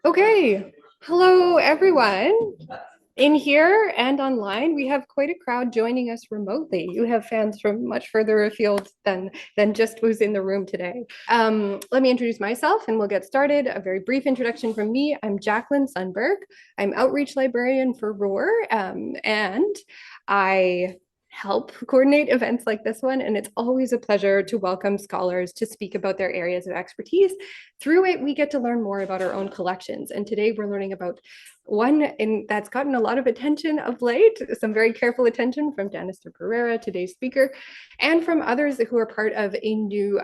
Okay, hello everyone. In here and online, we have quite a crowd joining us remotely. You have fans from much further afield than just was in the room today. Let me introduce myself and we'll get started. A very brief introduction from me. I'm Jacqueline Sundberg. I'm outreach librarian for ROAR, and I help coordinate events like this one. And it's always a pleasure to welcome scholars to speak about their areas of expertise. Through it, we get to learn more about our own collections. And today we're learning about one that's gotten a lot of attention of late, some very careful attention from Danister Perera, today's speaker, and from others who are part of a new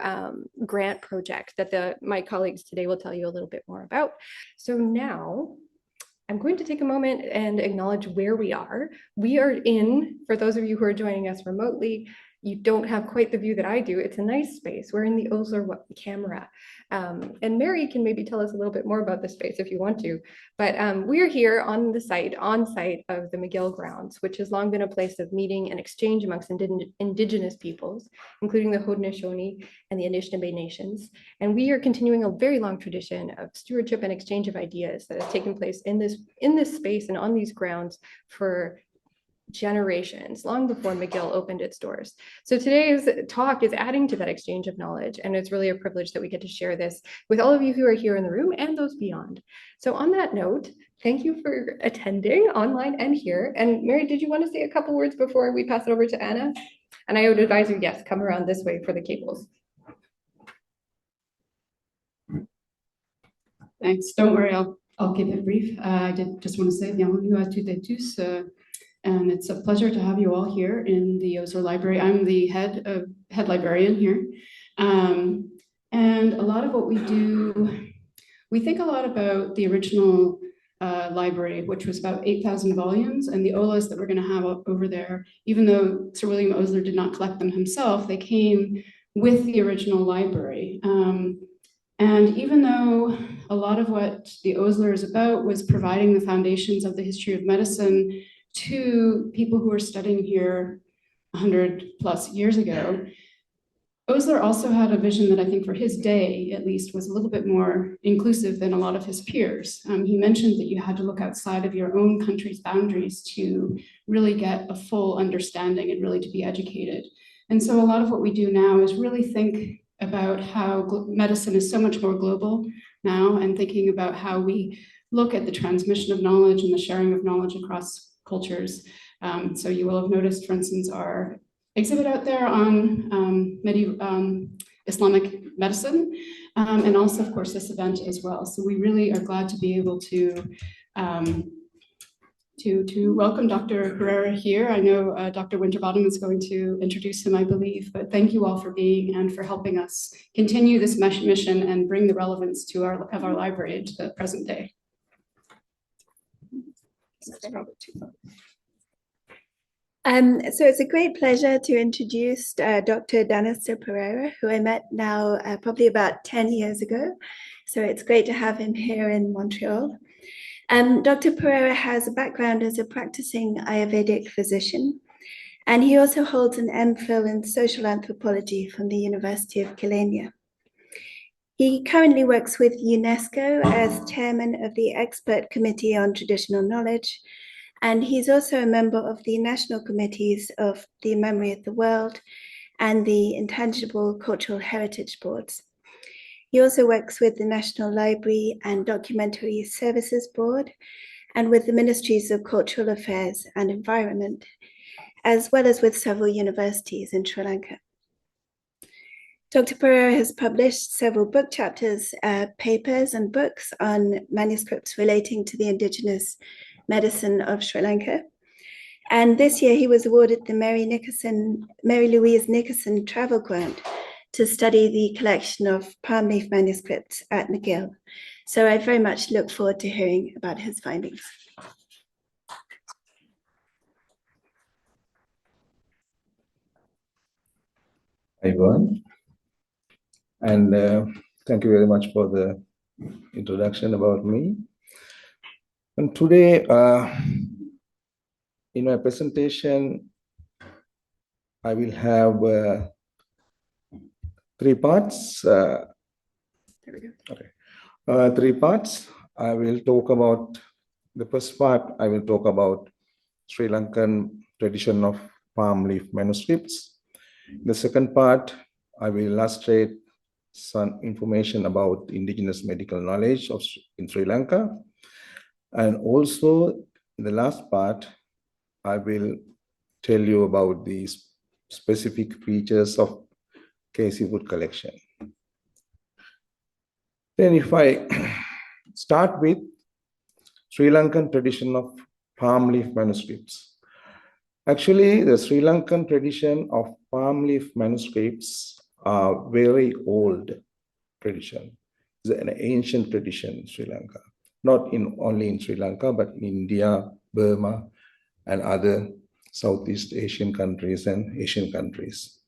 grant project that my colleagues today will tell you a little bit more about. So now, I'm going to take a moment and acknowledge where we are. We are in, for those of you who are joining us remotely, you don't have quite the view that I do. It's a nice space. We're in the Osler camera. And Mary can maybe tell us a little bit more about the space if you want to. But we're here on site of the McGill grounds, which has long been a place of meeting and exchange amongst indigenous peoples, including the Haudenosaunee and the Anishinaabe nations. And we are continuing a very long tradition of stewardship and exchange of ideas that has taken place in this space and on these grounds for generations, long before McGill opened its doors. So today's talk is adding to that exchange of knowledge, and it's really a privilege that we get to share this with all of you who are here in the room and those beyond. So on that note, thank you for attending online and here. And Mary, did you want to say a couple words before we pass it over to Anna? And I would advise you, yes, come around this way for the cables. Thanks. Don't worry, I'll keep it brief. I just want to say bienvenue à toutes et tous. And it's a pleasure to have you all here in the Osler Library. I'm the head librarian here. And a lot of what we do, we think a lot about the original library, which was about 8,000 volumes, and the olas that we're going to have over there. Even though Sir William Osler did not collect them himself, they came with the original library. And even though a lot of what the Osler is about was providing the foundations of the history of medicine to people who were studying here 100 plus years ago, Osler also had a vision that I think for his day, at least, was a little bit more inclusive than a lot of his peers. He mentioned that you had to look outside of your own country's boundaries to really get a full understanding and really to be educated. And so a lot of what we do now is really think about how medicine is so much more global now, and thinking about how we look at the transmission of knowledge and the sharing of knowledge across cultures. So you will have noticed, for instance, our exhibit out there on medieval Islamic medicine, and also, of course, this event as well. So we really are glad to be able to welcome Dr. Perera here. I know Dr. Winterbottom is going to introduce him, I believe, but thank you all for being and for helping us continue this mission and bring the relevance to our library into the present day. So it's a great pleasure to introduce Dr. Danister Perera, who I met now probably about 10 years ago. So it's great to have him here in Montreal. Dr. Perera has a background as a practicing Ayurvedic physician, and he also holds an MPhil in social anthropology from the University of Kelania. He currently works with UNESCO as chairman of the Expert Committee on Traditional Knowledge, and he's also a member of the national committees of the Memory of the World and the Intangible Cultural Heritage Boards. He also works with the National Library and Documentary Services Board and with the Ministries of Cultural Affairs and Environment, as well as with several universities in Sri Lanka. Dr. Perera has published several book chapters, papers and books on manuscripts relating to the indigenous medicine of Sri Lanka. And this year he was awarded the Mary Louise Nickerson Travel Grant to study the collection of palm leaf manuscripts at McGill. So I very much look forward to hearing about his findings. Hi, everyone. And thank you very much for the introduction about me. And today, in my presentation, I will have 3 parts. There we go. Okay. 3 parts. I will talk about the first part. I will talk about Sri Lankan tradition of palm leaf manuscripts. The second part, I will illustrate some information about indigenous medical knowledge in Sri Lanka. And also, in the last part, I will tell you about the specific features of Casey wood collection. Then if I start with Sri Lankan tradition of palm leaf manuscripts. Actually, the Sri Lankan tradition of palm leaf manuscripts are very old tradition. It's an ancient tradition in Sri Lanka, not only in Sri Lanka, but in India, Burma, and other Southeast Asian countries and Asian countries.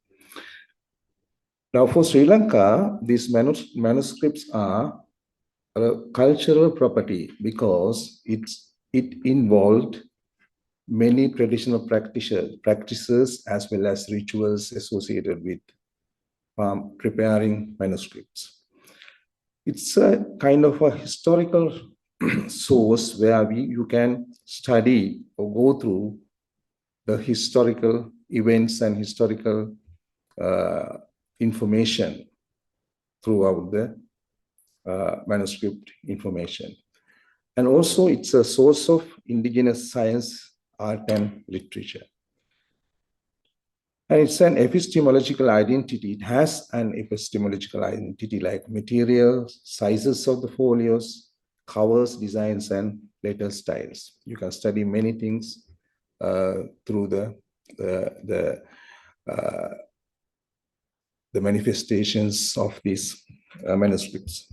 Now, for Sri Lanka, these manuscripts are a cultural property because it involved many traditional practices as well as rituals associated with preparing manuscripts. It's a kind of a historical source where you can study or go through the historical events and historical information throughout the manuscript information. And also it's a source of indigenous science, art, and literature. And it's an epistemological identity. It has an epistemological identity like materials, sizes of the folios, covers, designs, and letter styles. You can study many things through the manifestations of these manuscripts.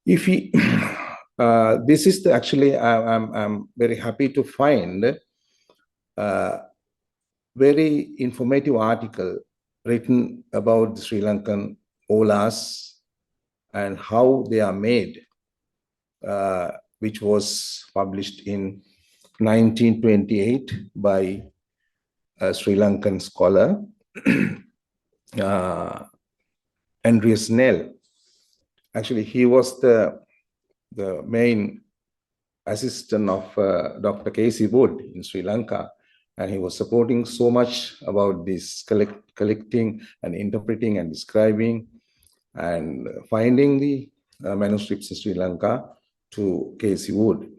If we, this is actually, I'm very happy to find very informative article written about the Sri Lankan olas and how they are made, which was published in 1928 by a Sri Lankan scholar, Andreas Nell. Actually, he was the main assistant of Dr. Casey Wood in Sri Lanka, and he was supporting so much about this collecting and interpreting and describing and finding the manuscripts in Sri Lanka to Casey Wood.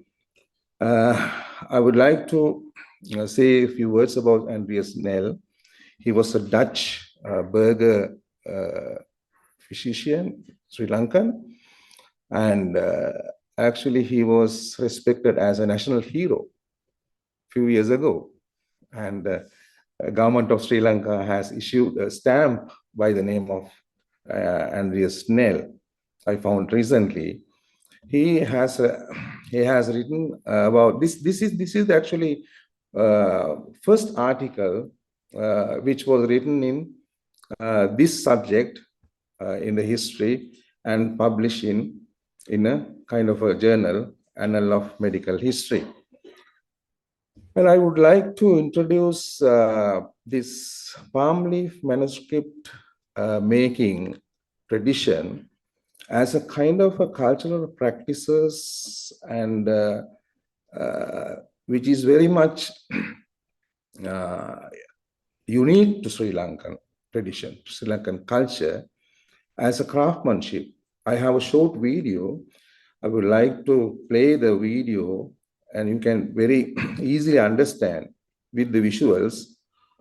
I would like to say a few words about Andreas Nell. He was a Dutch burgher physician, Sri Lankan, and actually he was respected as a national hero a few years ago. And the government of Sri Lanka has issued a stamp by the name of Andreas Nell. I found recently. He has written about this. This is actually first article which was written in this subject in the history and published in a kind of a journal, Annal of Medical History. And I would like to introduce this palm leaf manuscript making tradition as a kind of a cultural practices and which is very much unique to Sri Lankan tradition, Sri Lankan culture as a craftsmanship. I have a short video. I would like to play the video and you can very easily understand with the visuals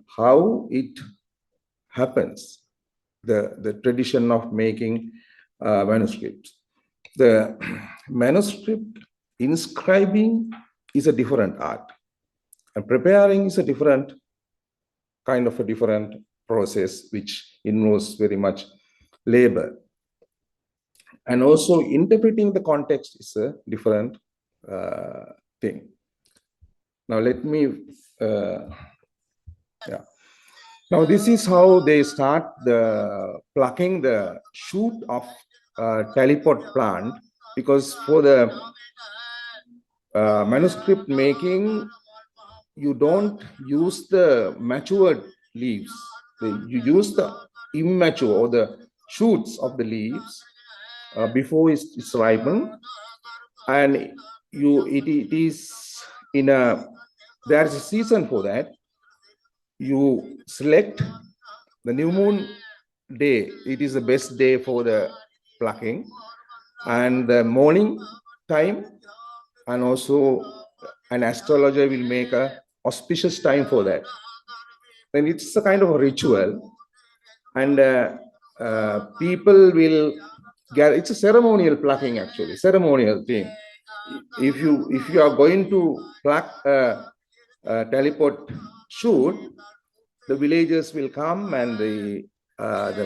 how it happens, the tradition of making manuscripts. The manuscript inscribing is a different art, and preparing is a different kind of a different process which involves very much labor. And also interpreting the context is a different thing. Now let me, yeah. Now this is how they start plucking the shoot of talipot plant, because for the manuscript making, you don't use the matured leaves. You use the immature or the shoots of the leaves before it's ripened, and it is in a, there is a season for that. You select the new moon day. It is the best day for the plucking, and the morning time, and also an astrologer will make a auspicious time for that. Then it's a kind of a ritual, and people will get, it's a ceremonial plucking, actually ceremonial thing. If you are going to pluck a teleport shoot, the villagers will come, and the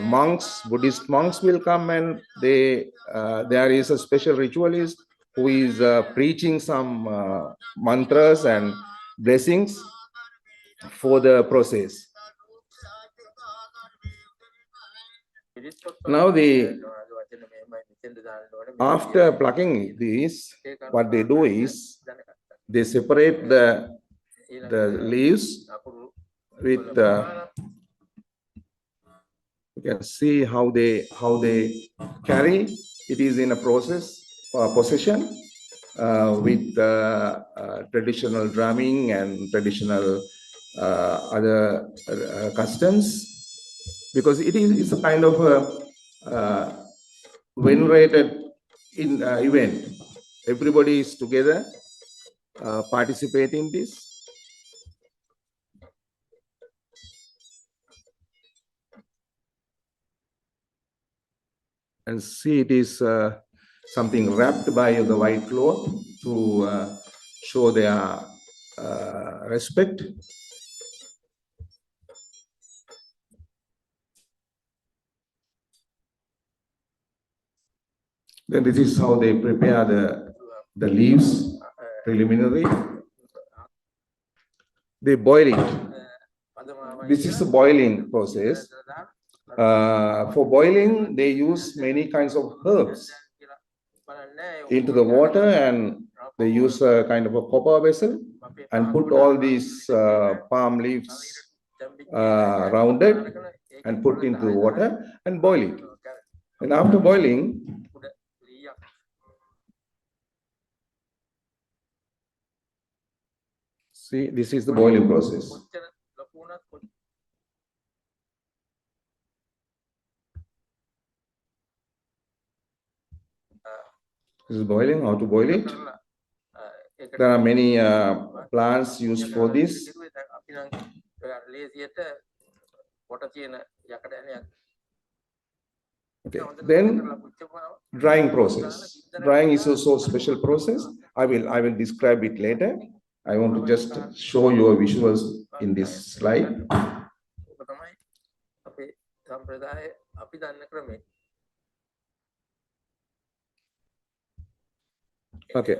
monks, Buddhist monks will come, and they there is a special ritualist who is preaching some mantras and blessings for the process. Now after plucking these, what they do is they separate the leaves with you can see how they carry. It is in a procession with traditional drumming and traditional other customs, because it's a kind of a venerated event. Everybody is together participating in this. And see, it is something wrapped by the white cloth to show their respect. Then this is how they prepare the leaves preliminary. They boil it. This is the boiling process. For boiling, they use many kinds of herbs into the water, and they use a kind of a copper vessel and put all these palm leaves rounded and put into the water and boil it. And after boiling, see, this is the boiling process. This is boiling. How to boil it? There are many plants used for this. Okay. Then drying process. Drying is also a special process. I will describe it later. I want to just show you a visuals in this slide. Okay.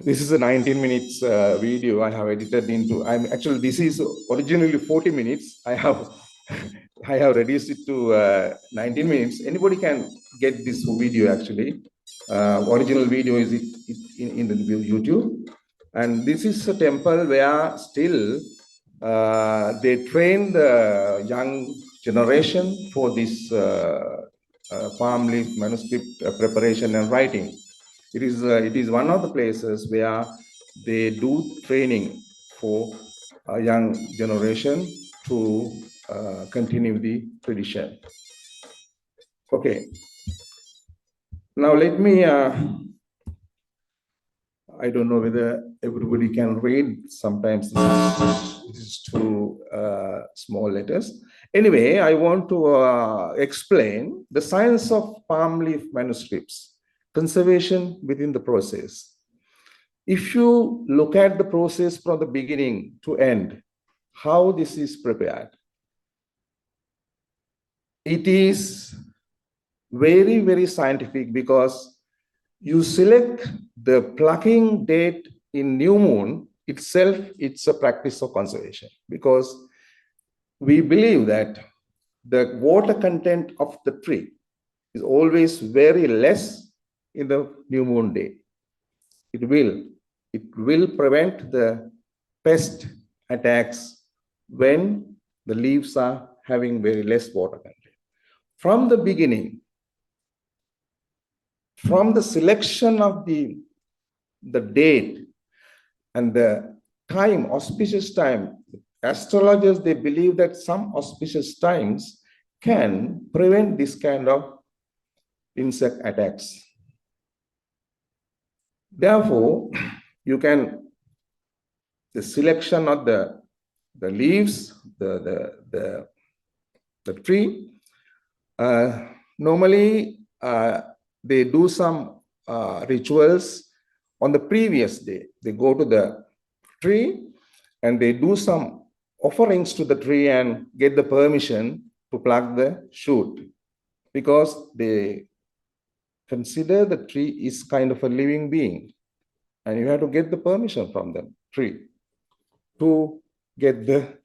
This is a 19 minutes video I have edited into. This is originally 40 minutes. I have reduced it to 19 minutes. Anybody can get this video actually. Original video is in the YouTube. And this is a temple where still they train the young generation for this palm leaf manuscript preparation and writing. It is one of the places where they do training for a young generation to continue the tradition. Okay. Now let me, I don't know whether everybody can read. Sometimes this is too small letters. Anyway, I want to explain the science of palm leaf manuscripts, conservation within the process. If you look at the process from the beginning to end, how this is prepared, it is very, very scientific, because you select the plucking date in new moon itself. It's a practice of conservation, because we believe that the water content of the tree is always very less in the new moon day. It will prevent the pest attacks when the leaves are having very less water content. From the beginning, from the selection of the date and the time, auspicious time, astrologers, they believe that some auspicious times can prevent this kind of insect attacks. Therefore, you can, the selection of the leaves, the tree, normally they do some rituals on the previous day. They go to the tree and they do some offerings to the tree and get the permission to pluck the shoot, because they consider the tree is kind of a living being, and you have to get the permission from the tree to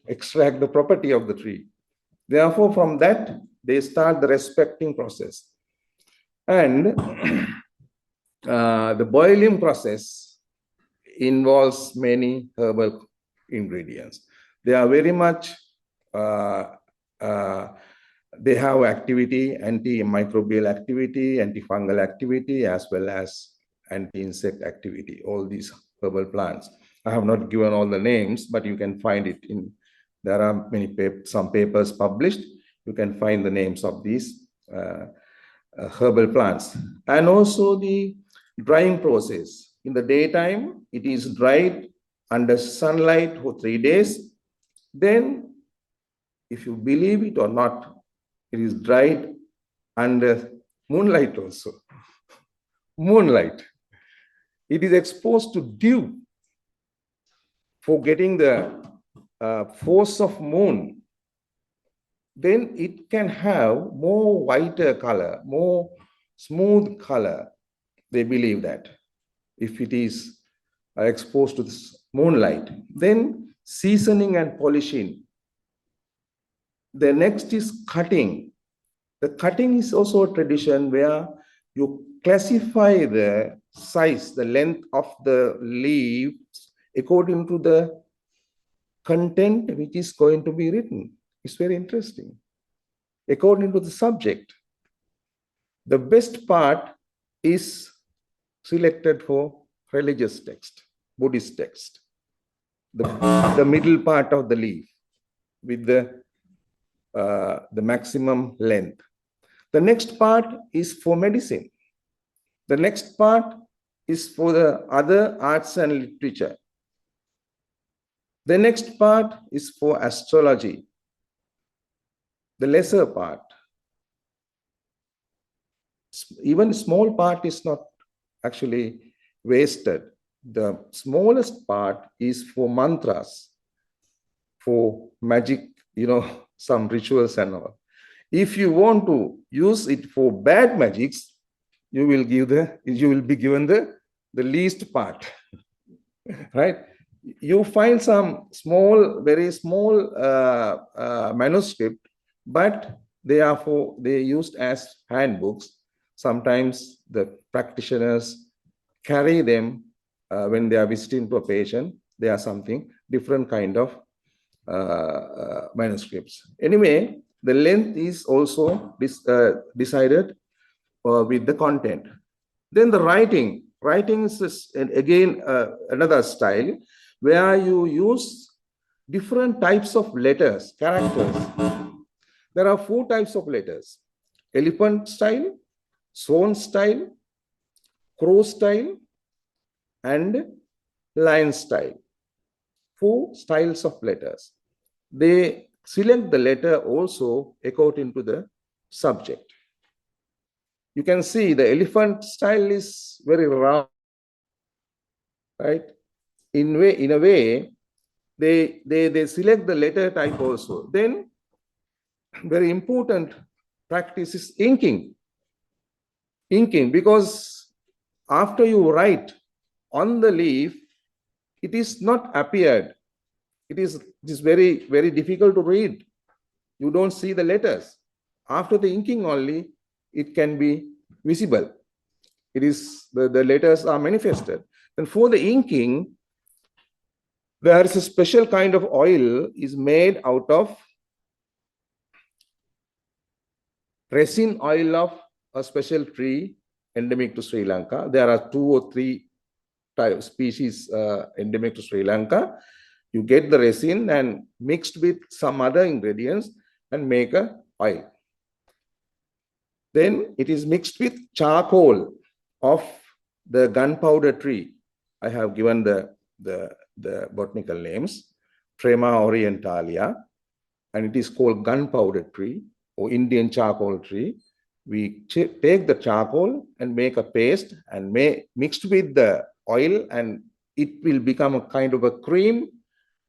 extract the property of the tree. Therefore, from that, they start the respecting process. And the boiling process involves many herbal ingredients. They are very much, they have activity, antimicrobial activity, antifungal activity, as well as anti-insect activity, all these herbal plants. I have not given all the names, but you can find it in, there are some papers published. You can find the names of these herbal plants. And also the drying process. In the daytime, it is dried under sunlight for 3 days. Then, if you believe it or not, it is dried under moonlight also. Moonlight. It is exposed to dew for getting the force of moon. Then it can have more whiter color, more smooth color. They believe that if it is exposed to this moonlight. Then seasoning and polishing. The next is cutting. The cutting is also a tradition where you classify the size, the length of the leaves according to the content which is going to be written. It's very interesting. According to the subject. The best part is selected for religious text, Buddhist text. The middle part of the leaf with the maximum length. The next part is for medicine. The next part is for the other arts and literature. The next part is for astrology. The lesser part. Even small part is not actually wasted. The smallest part is for mantras, for magic, some rituals and all. If you want to use it for bad magics, you will be given the least part, right? You find some very small manuscript, but they used as handbooks. Sometimes the practitioners carry them when they are visiting to a patient. They are something different kind of manuscripts. Anyway, the length is also decided with the content. Then the writing. Writing is again another style where you use different types of letters, characters. There are 4 types of letters: elephant style, swan style, crow style, and lion style. 4 styles of letters. They select the letter also according to the subject. You can see the elephant style is very round, right? In a way, they select the letter type also. Then, very important practice is inking. Inking, because after you write on the leaf, it is not appeared. It is very, very difficult to read. You don't see the letters. After the inking only, it can be visible. It is the letters are manifested. And for the inking, there is a special kind of oil is made out of resin oil of a special tree, endemic to Sri Lanka. There are 2 or 3 type species endemic to Sri Lanka. You get the resin and mixed with some other ingredients and make a oil. Then it is mixed with charcoal of the gunpowder tree. I have given the botanical names, Trema orientalia, and it is called gunpowder tree or Indian charcoal tree. We take the charcoal and make a paste and mixed with the oil, and it will become a kind of a cream,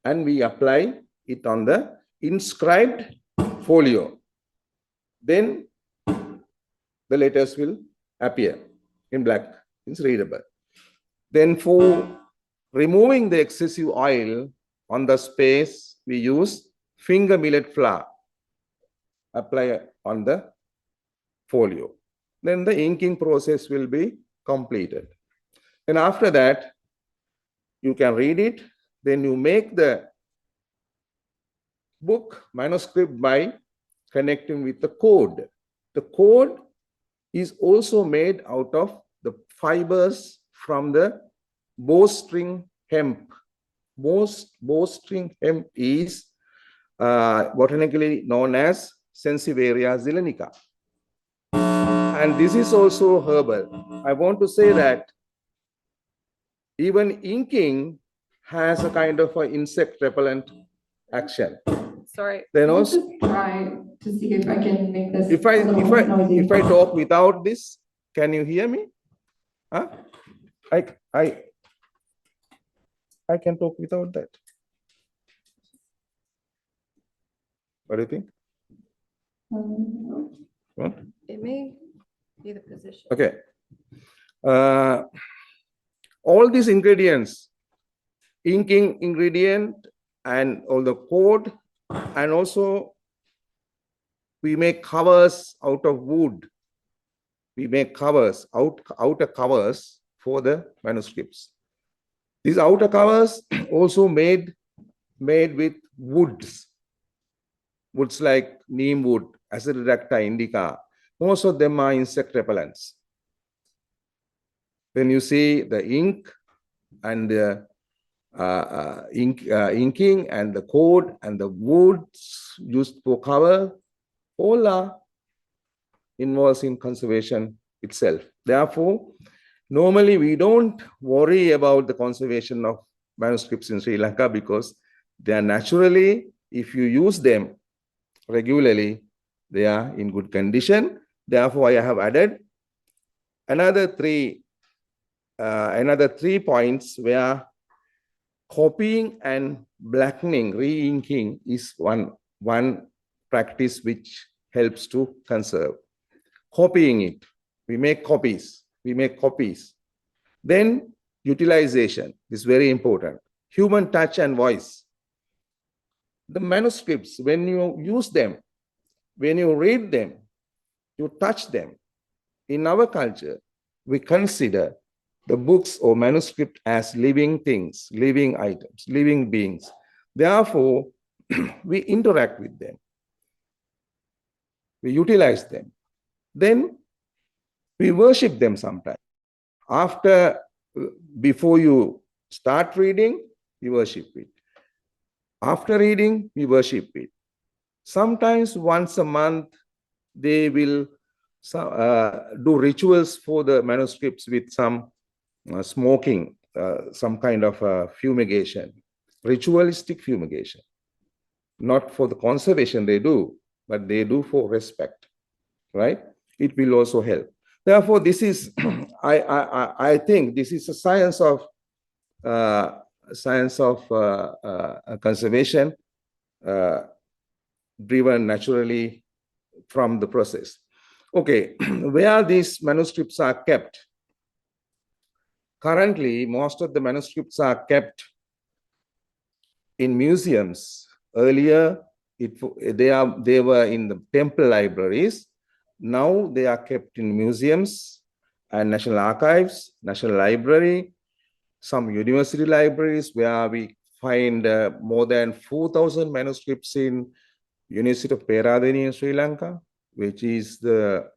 and we apply it on the inscribed folio. Then the letters will appear in black. It's readable. Then for removing the excessive oil on the space, we use finger millet flour. Apply on the folio. Then the inking process will be completed. And after that, you can read it. Then you make the book manuscript by connecting with the code. The code is also made out of the fibers from the bowstring hemp. Bowstring hemp is botanically known as Sensivaria zelenica. And this is also herbal. I want to say that even inking has a kind of an insect repellent action. Sorry. Then I'll also, just try to see if I can make this if a little less noisy. I talk without this, can you hear me? Huh? I can talk without that. What do you think? What? It may be the position. Okay. All these ingredients, inking ingredient and all the code, and also we make covers out of wood. We make covers, outer covers for the manuscripts. These outer covers also made with woods like neem wood, Azadirachta indica. Most of them are insect repellents. When you see the ink and the inking and the code and the woods used for cover, all are involved in conservation itself. Therefore, normally we don't worry about the conservation of manuscripts in Sri Lanka because they are naturally, if you use them regularly, they are in good condition. Therefore, I have added another three points where copying and blackening, re-inking is one practice which helps to conserve. Copying it, we make copies. Then utilization is very important. Human touch and voice. The manuscripts, when you use them, when you read them, you touch them. In our culture, we consider the books or manuscript as living things, living items, living beings. Therefore, we interact with them. We utilize them. Then we worship them sometimes. Before you start reading, you worship it. After reading, we worship it. Sometimes once a month, they will do rituals for the manuscripts with some smoking, some kind of fumigation, ritualistic fumigation. Not for the conservation they do, but they do for respect, right? It will also help. Therefore, this is, I think this is a science of conservation driven naturally from the process. Okay, where these manuscripts are kept? Currently, most of the manuscripts are kept in museums. Earlier, they were in the temple libraries. Now they are kept in museums and National Archives, National Library, some university libraries where we find more than 4,000 manuscripts in University of Perera in Sri Lanka, which is the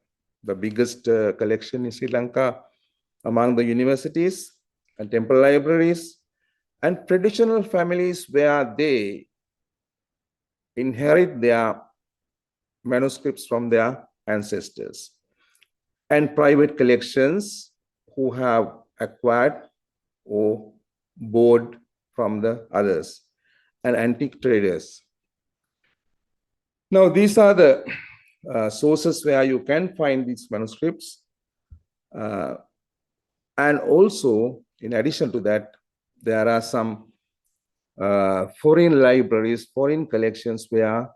the biggest collection in Sri Lanka among the universities and temple libraries and traditional families where they inherit their manuscripts from their ancestors, and private collections who have acquired or bought from the others, and antique traders. Now, these are the sources where you can find these manuscripts. And also, in addition to that, there are some foreign libraries, foreign collections where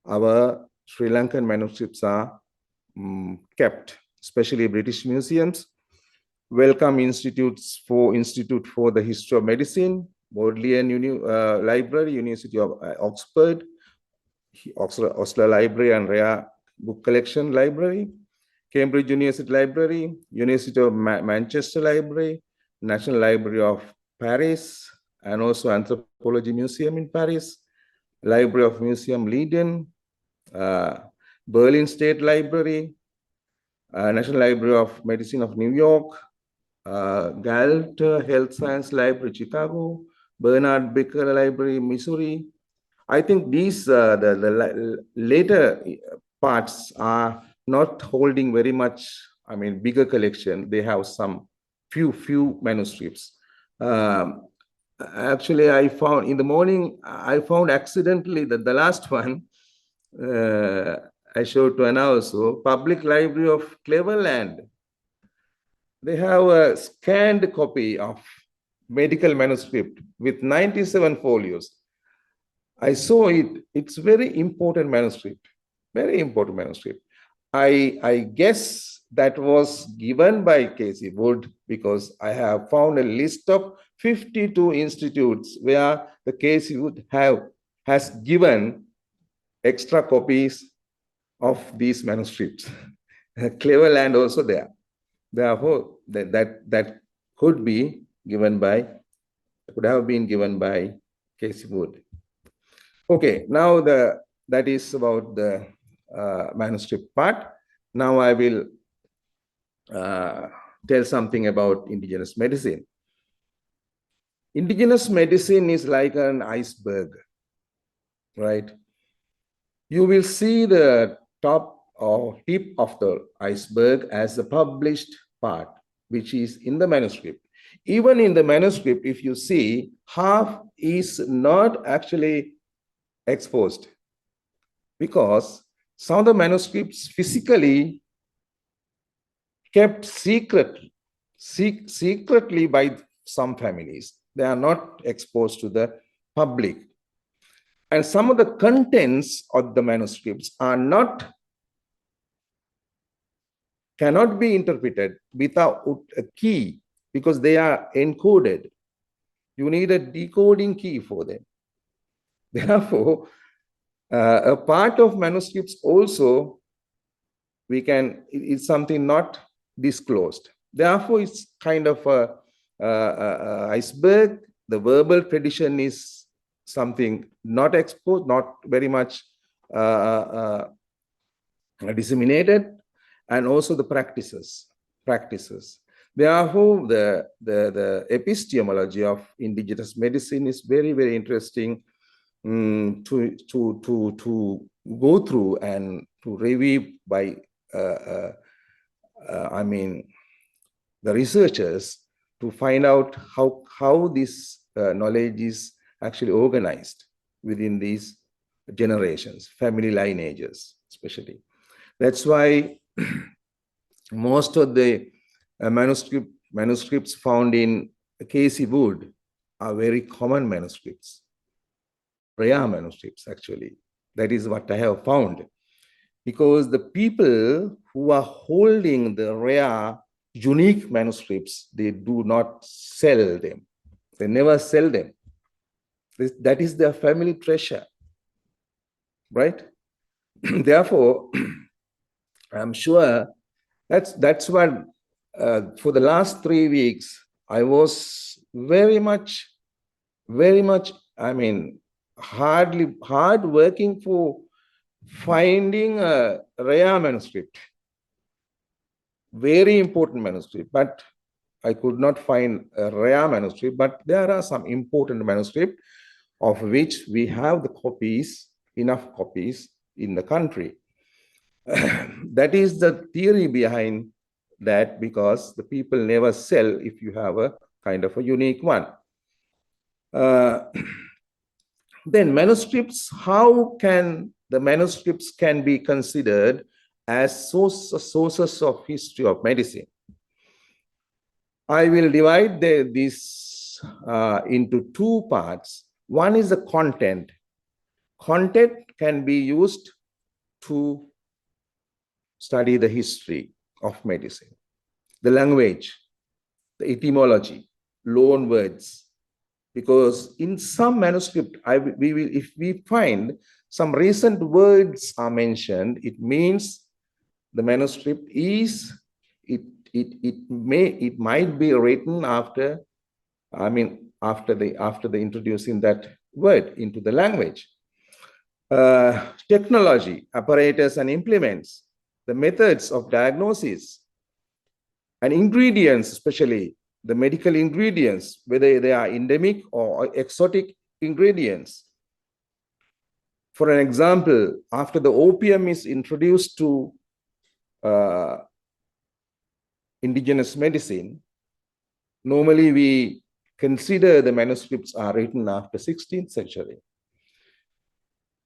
our Sri Lankan manuscripts are kept, especially British museums, Wellcome Institute for the History of Medicine, Bodleian Library, University of Oxford, Osler Library and Rare Book Collection Library, Cambridge University Library, University of Manchester Library, National Library of Paris, and also Anthropology Museum in Paris, Library of Museum Leiden, Berlin State Library, National Library of Medicine of New York, Galt Health Science Library, Chicago, Bernard Becker Library, Missouri. I think these the later parts are not holding very much. I mean, bigger collection. They have some few manuscripts. Actually, I found in the morning. I found accidentally that the last one I showed to Anna also. Public Library of Cleveland. They have a scanned copy of medical manuscript with 97 folios. I saw it. It's very important manuscript. Very important manuscript. I guess that was given by Casey Wood because I have found a list of 52 institutes where the Casey Wood has given extra copies of these manuscripts. Cleveland also there. Therefore, that could be given by, could have been given by Casey Wood. Okay, now that is about the manuscript part. Now I will tell something about indigenous medicine. Indigenous medicine is like an iceberg, right? You will see the top or tip of the iceberg as the published part, which is in the manuscript. Even in the manuscript, if you see, half is not actually exposed because some of the manuscripts physically kept secretly by some families. They are not exposed to the public. And some of the contents of the manuscripts cannot be interpreted without a key because they are encoded. You need a decoding key for them. Therefore, a part of manuscripts also it's something not disclosed. Therefore, it's kind of a iceberg. The verbal tradition is something not exposed, not very much disseminated, and also the practices. Therefore, the epistemology of indigenous medicine is very, very interesting to go through and to review by I mean the researchers to find out how this knowledge is actually organized within these generations, family lineages especially. That's why most of the manuscripts found in Casey Wood are very common manuscripts, rare manuscripts actually. That is what I have found. Because the people who are holding the rare, unique manuscripts, they do not sell them. They never sell them. That is their family treasure, right? Therefore, I'm sure that's what for the last 3 weeks, I was very much, I mean, hard working for finding a rare manuscript. very important manuscript, but I could not find a rare manuscript, but there are some important manuscripts of which we have the copies, enough copies in the country. That is the theory behind that, because the people never sell if you have a kind of a unique one. Then manuscripts, how can the manuscripts can be considered as sources of history of medicine? I will divide this into two parts. One is the content. Content can be used to study the history of medicine, the language, the etymology, loan words. Because in some manuscript, if we find some recent words are mentioned, it means the manuscript is, it might be written after, after the introducing that word into the language. Technology, apparatus and implements, the methods of diagnosis, and ingredients, especially the medical ingredients, whether they are endemic or exotic ingredients. For an example, after the opium is introduced to indigenous medicine, normally we consider the manuscripts are written after 16th century.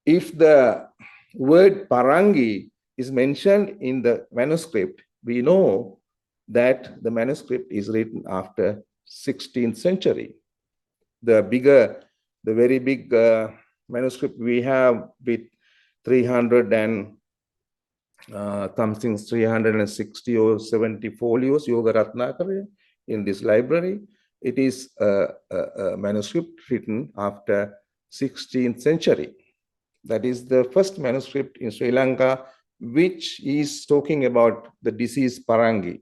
If the word parangi is mentioned in the manuscript, we know that the manuscript is written after 16th century. The very big manuscript we have with 300 and something 360 or 70 folios, Yoga Ratnakara, in this library. It is a manuscript written after 16th century. That is the first manuscript in Sri Lanka, which is talking about the disease parangi.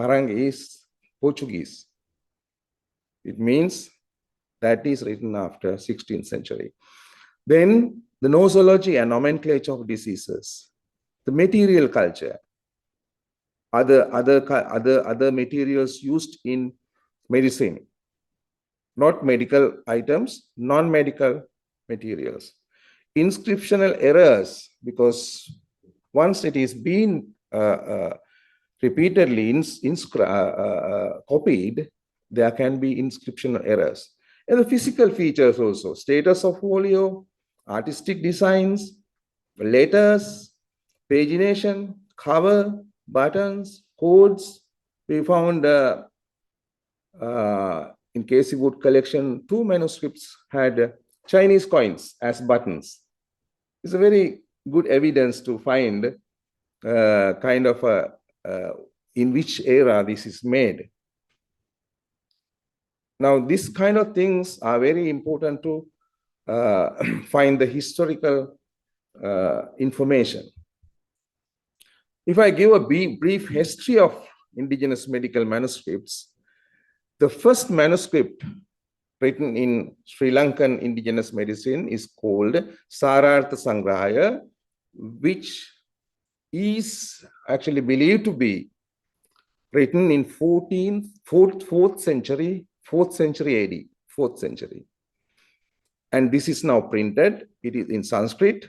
Parangi is Portuguese. It means that is written after 16th century. Then the nosology and nomenclature of diseases, the material culture, other materials used in medicine, not medical items, non-medical materials. Inscriptional errors, because once it is been repeatedly copied, there can be inscriptional errors. And the physical features also, status of folio, artistic designs, letters, pagination, cover, buttons, codes. We found in Casey Wood collection, 2 manuscripts had Chinese coins as buttons. It's a very good evidence to find kind of in which era this is made. Now, these kind of things are very important to find the historical information. If I give a brief history of indigenous medical manuscripts, the first manuscript written in Sri Lankan indigenous medicine is called Sarartha Sangrahaya, which is actually believed to be written in 4th century AD, 4th century. And this is now printed. It is in Sanskrit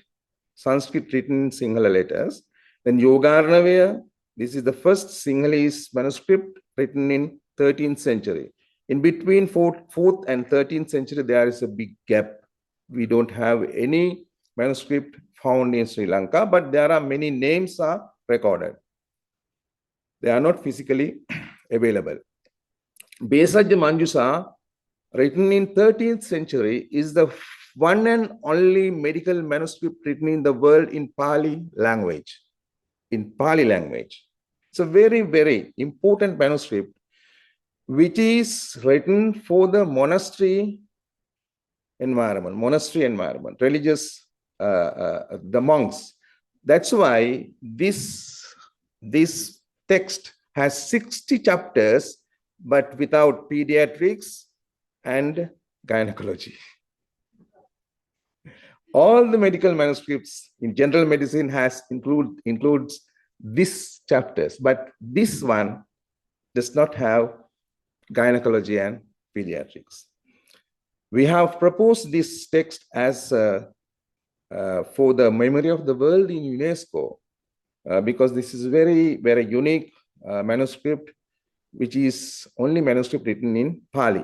written in Sinhala letters. Then Yogarnavaya, this is the first Sinhalese manuscript written in 13th century. In between 4th and 13th century, there is a big gap. We don't have any manuscript found in Sri Lanka, but there are many names are recorded. They are not physically available. Besajja Manjusa, written in 13th century, is the one and only medical manuscript written in the world in Pali language. In Pali language. It's a very, very important manuscript, which is written for the monastery environment, religious, the monks. That's why this text has 60 chapters, but without pediatrics and gynecology. All the medical manuscripts in general medicine includes these chapters, but this one does not have gynecology and pediatrics. We have proposed this text as for the memory of the world in UNESCO, because this is very, very unique manuscript, which is only manuscript written in Pali.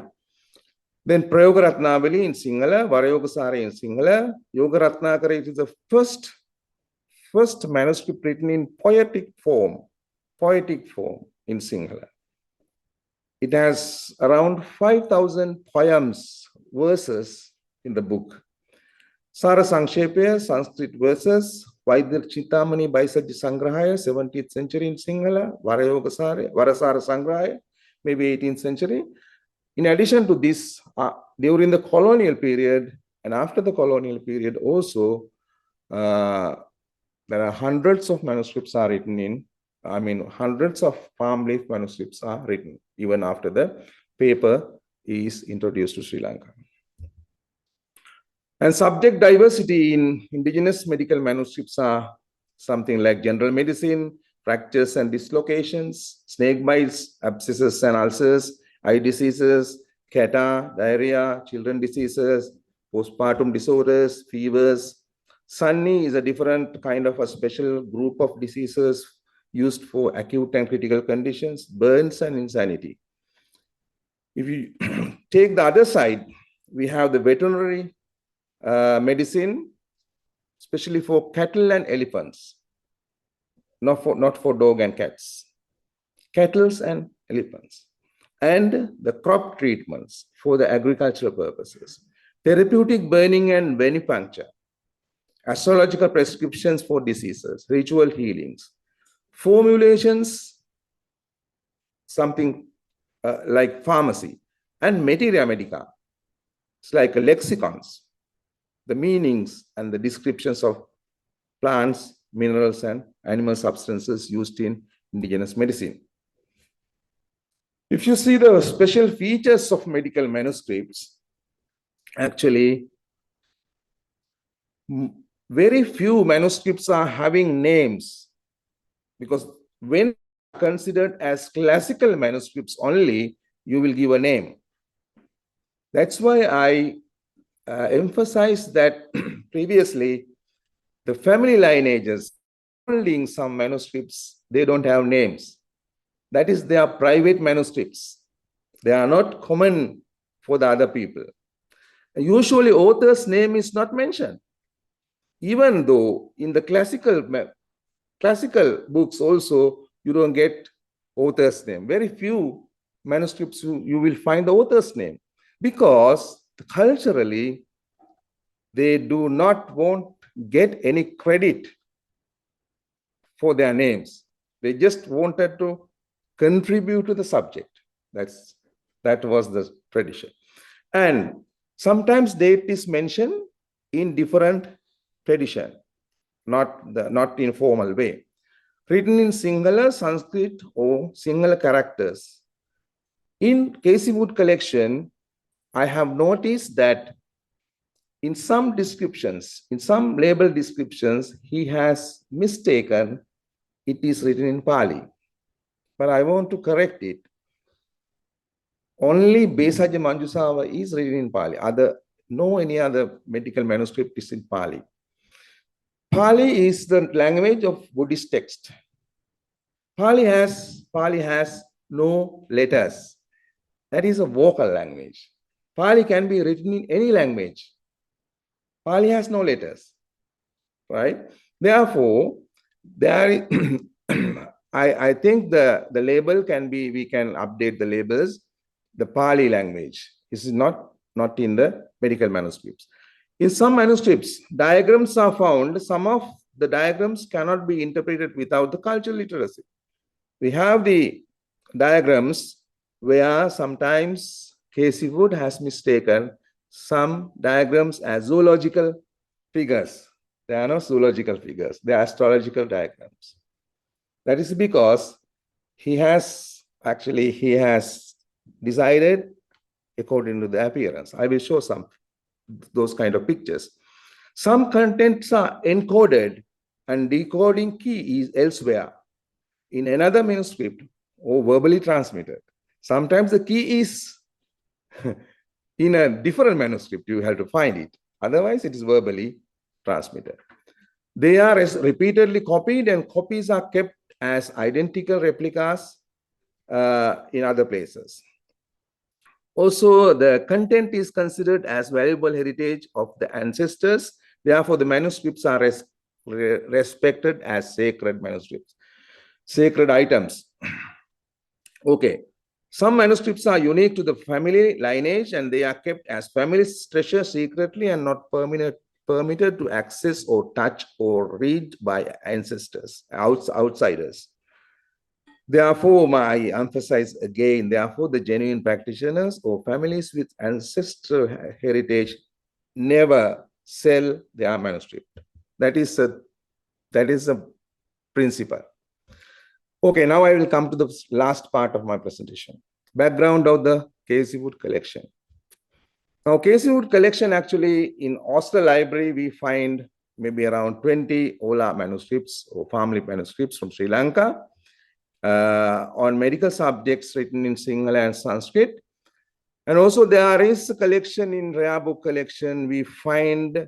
Then Prayoga Ratnavali in Sinhala, Varayogasara in Sinhala, Yoga Ratnakara, it is the first manuscript written in poetic form in Sinhala. It has around 5,000 poems, verses in the book. Sara Sankshepa, Sanskrit verses, Vaidya Chintamani Baisaji Sangrahaya, 17th century in Sinhala, Varasara Sangrahaya, maybe 18th century. In addition to this, during the colonial period and after the colonial period also, there are hundreds of manuscripts are written in, hundreds of palm leaf manuscripts are written, even after the paper is introduced to Sri Lanka. And subject diversity in indigenous medical manuscripts are something like general medicine, fractures and dislocations, snake bites, abscesses and ulcers, eye diseases, catarrh, diarrhea, children diseases, postpartum disorders, fevers. Sunni is a different kind of a special group of diseases used for acute and critical conditions, burns and insanity. If you take the other side, we have the veterinary medicine, especially for cattle and elephants, not for dog and cats, cattle and elephants, and the crop treatments for the agricultural purposes, therapeutic burning and venipuncture, astrological prescriptions for diseases, ritual healings, formulations, something like pharmacy, and materia medica. It's like lexicons, the meanings and the descriptions of plants, minerals, and animal substances used in indigenous medicine. If you see the special features of medical manuscripts, actually, very few manuscripts are having names, because when considered as classical manuscripts only, you will give a name. That's why I emphasized that previously, the family lineages holding some manuscripts, they don't have names. That is, they are private manuscripts. They are not common for the other people. Usually, author's name is not mentioned. Even though in the classical books also, you don't get author's name. Very few manuscripts you will find the author's name, because culturally, they do not want get any credit for their names. They just wanted to contribute to the subject. That was the tradition. And sometimes date is mentioned in different tradition, not in formal way. Written in Sinhala, Sanskrit, or Sinhala characters. In Casey Wood collection, I have noticed that in some descriptions, in some label descriptions, he has mistaken it is written in Pali. But I want to correct it. Only Besaja Manjusava is written in Pali. Any other medical manuscript is in Pali. Pali is the language of Buddhist text. Pali has no letters. That is a vocal language. Pali can be written in any language. Pali has no letters, right? Therefore, I think the label we can update the labels, the Pali language. This is not in the medical manuscripts. In some manuscripts, diagrams are found. Some of the diagrams cannot be interpreted without the cultural literacy. We have the diagrams where sometimes Casey Wood has mistaken some diagrams as zoological figures. They are not zoological figures, they are astrological diagrams. That is because he has decided according to the appearance. I will show those kind of pictures. Some contents are encoded and decoding key is elsewhere. in another manuscript or verbally transmitted. Sometimes the key is in a different manuscript, you have to find it. Otherwise, it is verbally transmitted. They are repeatedly copied, and copies are kept as identical replicas in other places. Also, the content is considered as valuable heritage of the ancestors. Therefore, the manuscripts are respected as sacred manuscripts, sacred items. Okay. Some manuscripts are unique to the family lineage, and they are kept as family treasure secretly and not permitted to access or touch or read by ancestors, outsiders. Therefore, I emphasize again, therefore, the genuine practitioners or families with ancestral heritage never sell their manuscript. That is a principle. Okay, now I will come to the last part of my presentation. Background of the Casey Wood collection. Now, Casey Wood collection, actually, in Osler Library, we find maybe around 20 Ola manuscripts or family manuscripts from Sri Lanka on medical subjects written in Sinhala and Sanskrit. And also there is a collection in rare book collection. We find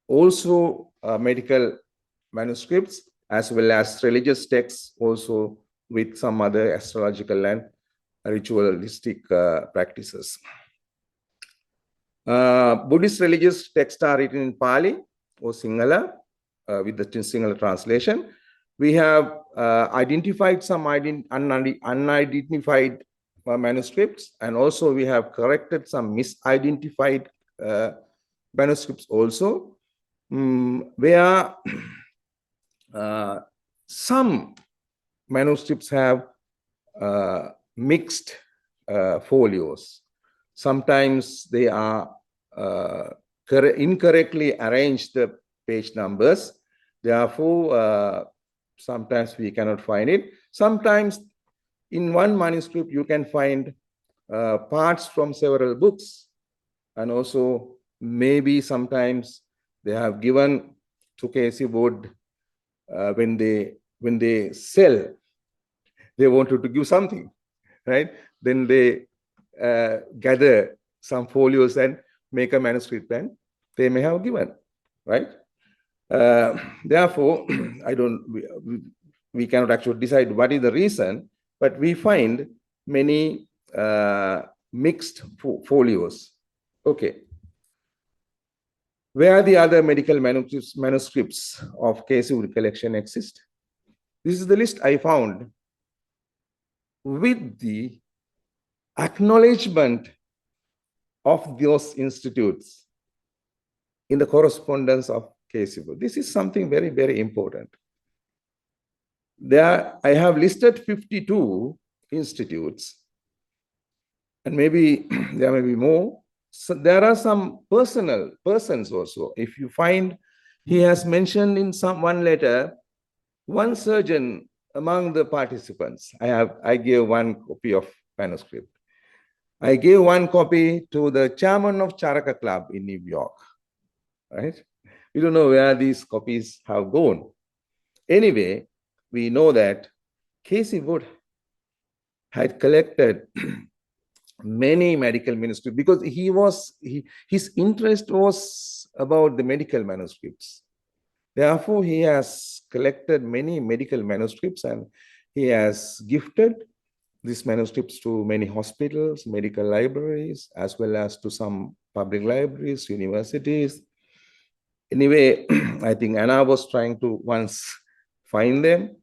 also medical manuscripts as well as religious texts, also with some other astrological and ritualistic practices. Buddhist religious texts are written in Pali or Sinhala with the Sinhala translation. We have identified some unidentified manuscripts, and also we have corrected some misidentified manuscripts also, where some manuscripts have mixed folios. Sometimes they are incorrectly arranged the page numbers. Therefore, sometimes we cannot find it. Sometimes in one manuscript, you can find parts from several books. And also maybe sometimes they have given to Casey Wood when they sell, they wanted to give something, right? Then they gather some folios and make a manuscript, and they may have given, right? Therefore, we cannot actually decide what is the reason, but we find many mixed folios. Okay. Where the other medical manuscripts of Casey Wood collection exist? This is the list I found with the acknowledgement of those institutes in the correspondence of Casey Wood. This is something very, very important. There, I have listed 52 institutes, and maybe there may be more. So there are some persons also. If you find, he has mentioned in one letter, one surgeon among the participants. I gave one copy of manuscript. I gave one copy to the chairman of Charaka Club in New York, right? We don't know where these copies have gone. Anyway, we know that Casey Wood had collected many medical manuscripts because his interest was about the medical manuscripts. Therefore, he has collected many medical manuscripts, and he has gifted these manuscripts to many hospitals, medical libraries, as well as to some public libraries, universities. Anyway, I think Anna was trying to once find them,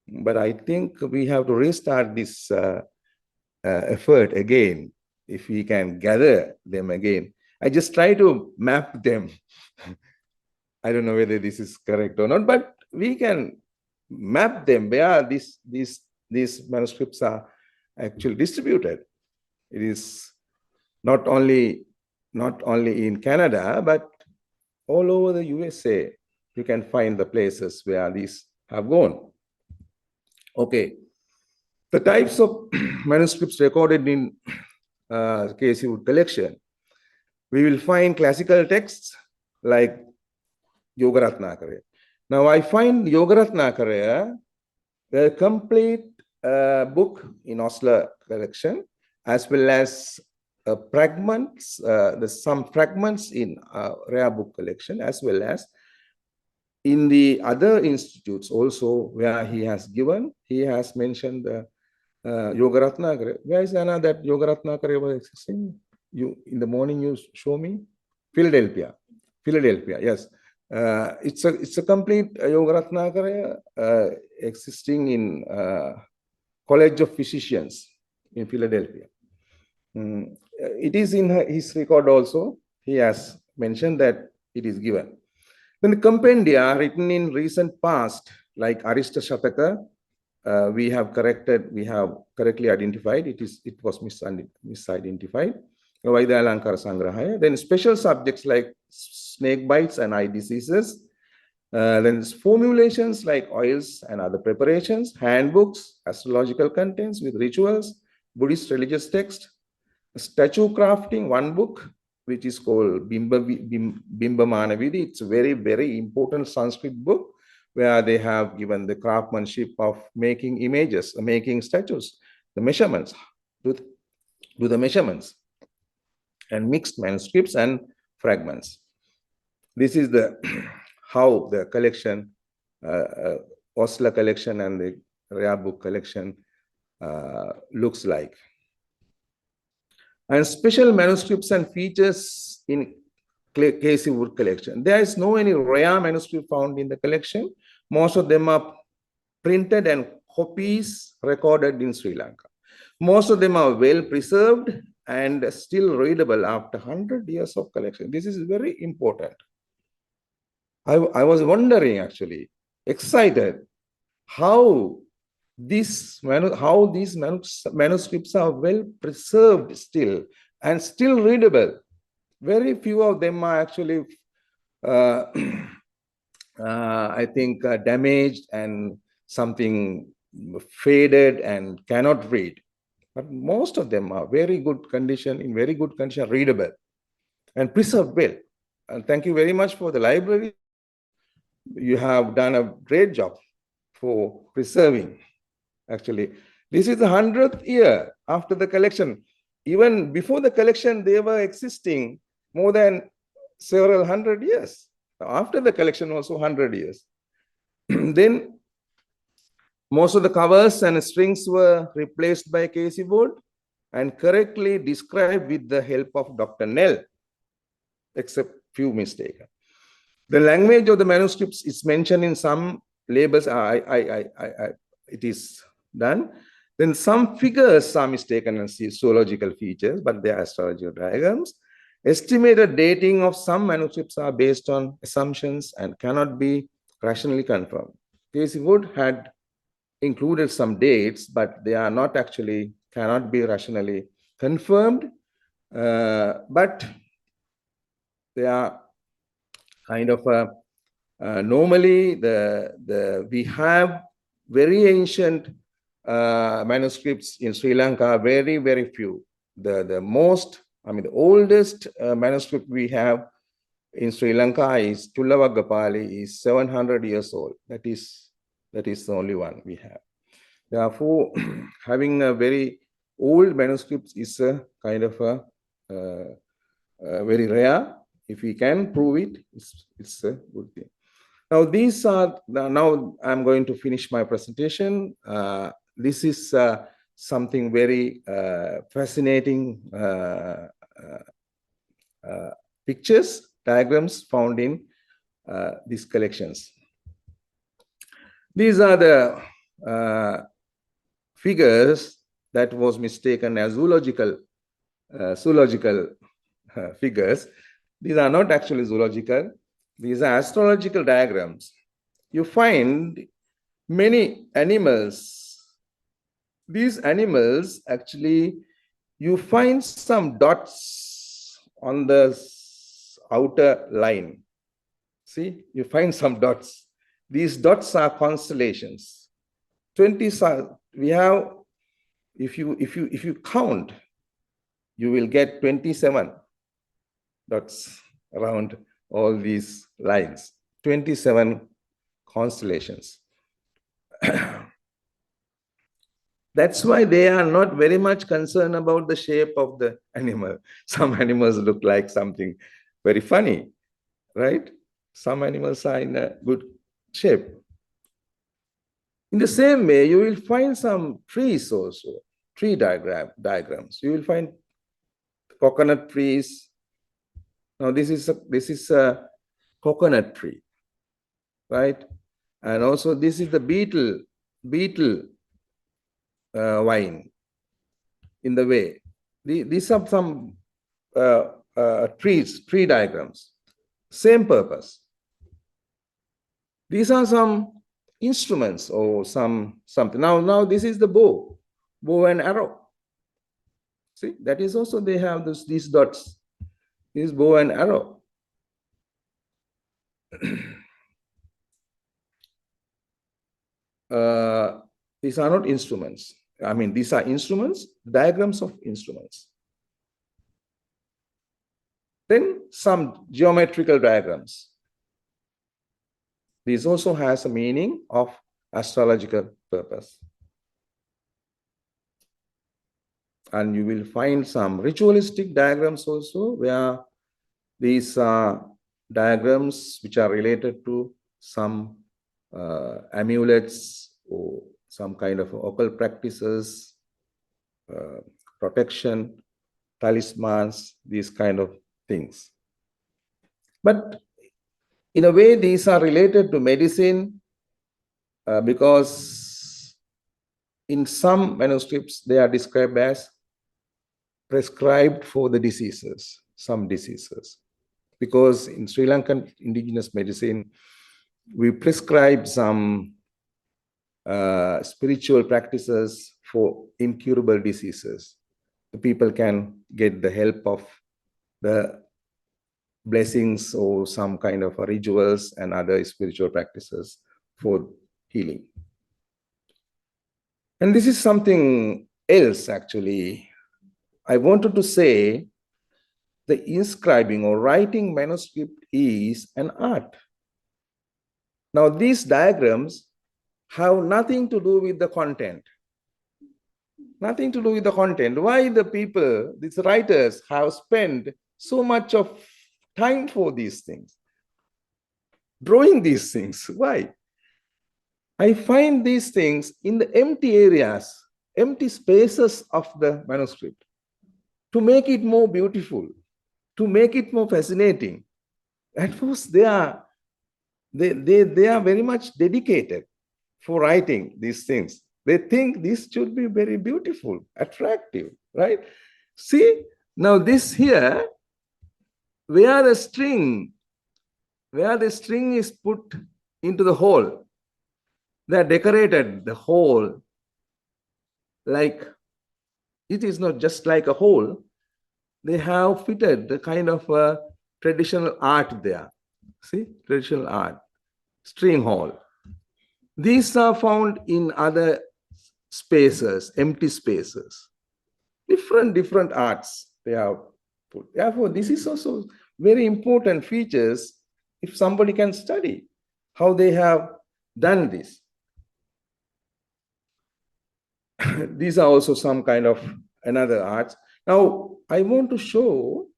but I think we have to restart this effort again, if we can gather them again. I just try to map them. I don't know whether this is correct or not, but we can map them where these manuscripts are actually distributed. It is not only in Canada, but all over the USA. You can find the places where these have gone. Okay. The types of manuscripts recorded in Casey Wood collection, we will find classical texts like Yogaratnakara. Now I find Yogaratnakara The complete book in Osler collection, as well as fragments, there's some fragments in rare book collection, as well as in the other institutes also where he has mentioned the Yoga Ratnakara. Where is Anna that Yoga Ratnakara was existing? You in the morning you show me? Philadelphia, yes. It's a complete Yoga Ratnakara existing in College of Physicians in Philadelphia. It is in his record also. He has mentioned that it is given. Then the compendia written in recent past, like Arista Shataka, we have correctly identified. It was misidentified. Vaidya Alankara Sangrahaya. Then special subjects like snake bites and eye diseases. Then formulations like oils and other preparations, handbooks, astrological contents with rituals, Buddhist religious text, statue crafting, one book, which is called Bimbamana Vidhi. It's a very, very important Sanskrit book where they have given the craftsmanship of making images, making statues, the measurements, do the measurements, and mixed manuscripts and fragments. This is the how the collection, Osler collection and the rare book collection looks like. And special manuscripts and features in Casey Wood collection. There is no any rare manuscript found in the collection. Most of them are printed and copies recorded in Sri Lanka. Most of them are well preserved and still readable after 100 years of collection. This is very important. I was wondering, actually, excited, how these manuscripts are well preserved still and still readable. Very few of them are actually, I think, damaged and something faded and cannot read. But most of them are very good condition, in very good condition, readable and preserved well. And thank you very much for the library. You have done a great job for preserving. Actually, this is the 100th year after the collection. Even before the collection, they were existing more than several hundred years. After the collection, also 100 years. Then most of the covers and strings were replaced by Casey Wood and correctly described with the help of Dr. Nell, except few mistakes. The language of the manuscripts is mentioned in some labels. It is done. Then some figures are mistaken and zoological features, but they are astrological diagrams. Estimated dating of some manuscripts are based on assumptions and cannot be rationally confirmed. Casey Wood had included some dates, but they are not actually, cannot be rationally confirmed. But they are kind of normally we have very ancient manuscripts in Sri Lanka, very, very few. The oldest manuscript we have in Sri Lanka is Tullavagga Pali, is 700 years old. That is the only one we have. Therefore, having a very old manuscript is a kind of a very rare. If we can prove it, it's a good thing. Now I'm going to finish my presentation. This is something very fascinating pictures, diagrams found in these collections. These are the figures that was mistaken as zoological figures. These are not actually zoological. These are astrological diagrams. You find many animals. These animals, actually, you find some dots on the outer line. See, you find some dots. These dots are constellations. 20, we have, if you count, you will get 27 dots around all these lines, 27 constellations. That's why they are not very much concerned about the shape of the animal. Some animals look like something very funny, right? Some animals are in a good shape. In the same way, you will find some trees also, tree diagrams. You will find coconut trees. Now this is a coconut tree, right? And also this is the beetle vine in the way. These are some tree diagrams, same purpose. These are some instruments or something. Now this is the bow and arrow. See, that is also they have these dots. This is bow and arrow. These are not instruments. I mean, these are instruments, diagrams of instruments. Then some geometrical diagrams. This also has a meaning of astrological purpose. And you will find some ritualistic diagrams also, where these are diagrams which are related to some amulets or some kind of occult practices, protection, talismans, these kind of things. But in a way, these are related to medicine because in some manuscripts, they are described as prescribed for the diseases, some diseases. Because in Sri Lankan indigenous medicine, we prescribe some spiritual practices for incurable diseases. The people can get the help of the blessings or some kind of rituals and other spiritual practices for healing. And this is something else, actually. I wanted to say the inscribing or writing manuscript is an art. Now, these diagrams have nothing to do with the content. Nothing to do with the content. Why the people, these writers, have spent so much of time for these things? Drawing these things. Why? I find these things in the empty areas, empty spaces of the manuscript, to make it more beautiful, to make it more fascinating. At first, they are very much dedicated for writing these things. They think this should be very beautiful, attractive, right? See, now this here, where the string is put into the hole, they are decorated the hole like, it is not just like a hole. They have fitted the kind of traditional art there. See, traditional art, string hole. These are found in other spaces, empty spaces. Different arts they have put. Therefore, this is also very important features if somebody can study how they have done this. These are also some kind of another arts. Now, I want to show,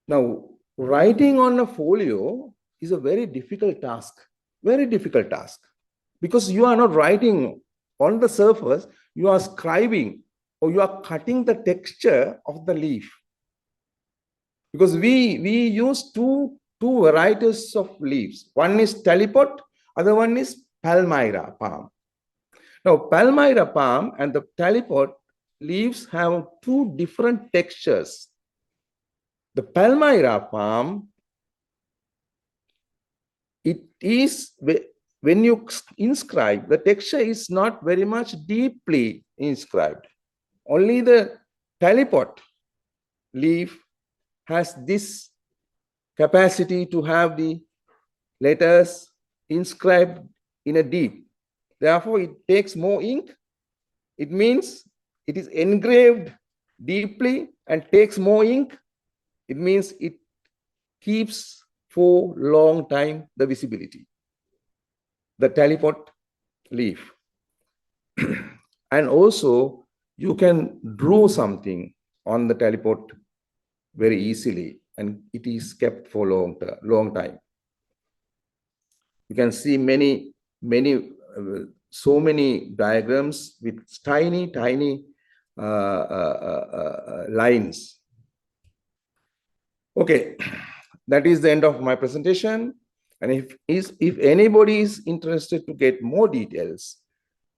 now, writing on a folio is a very difficult task, because you are not writing on the surface, you are scribing or you are cutting the texture of the leaf. Because we use two varieties of leaves. One is talipot, other one is palmyra palm. Now, palmyra palm and the talipot leaves have two different textures. The palmyra palm, it is, when you inscribe, the texture is not very much deeply inscribed. Only the talipot leaf has this capacity to have the letters inscribed in a deep. Therefore, it takes more ink. It means it is engraved deeply and takes more ink. It means it keeps for long time the visibility. The talipot leaf. And also, you can draw something on the teleport very easily, and it is kept for long time. You can see so many diagrams with tiny lines. Okay, that is the end of my presentation. And if anybody is interested to get more details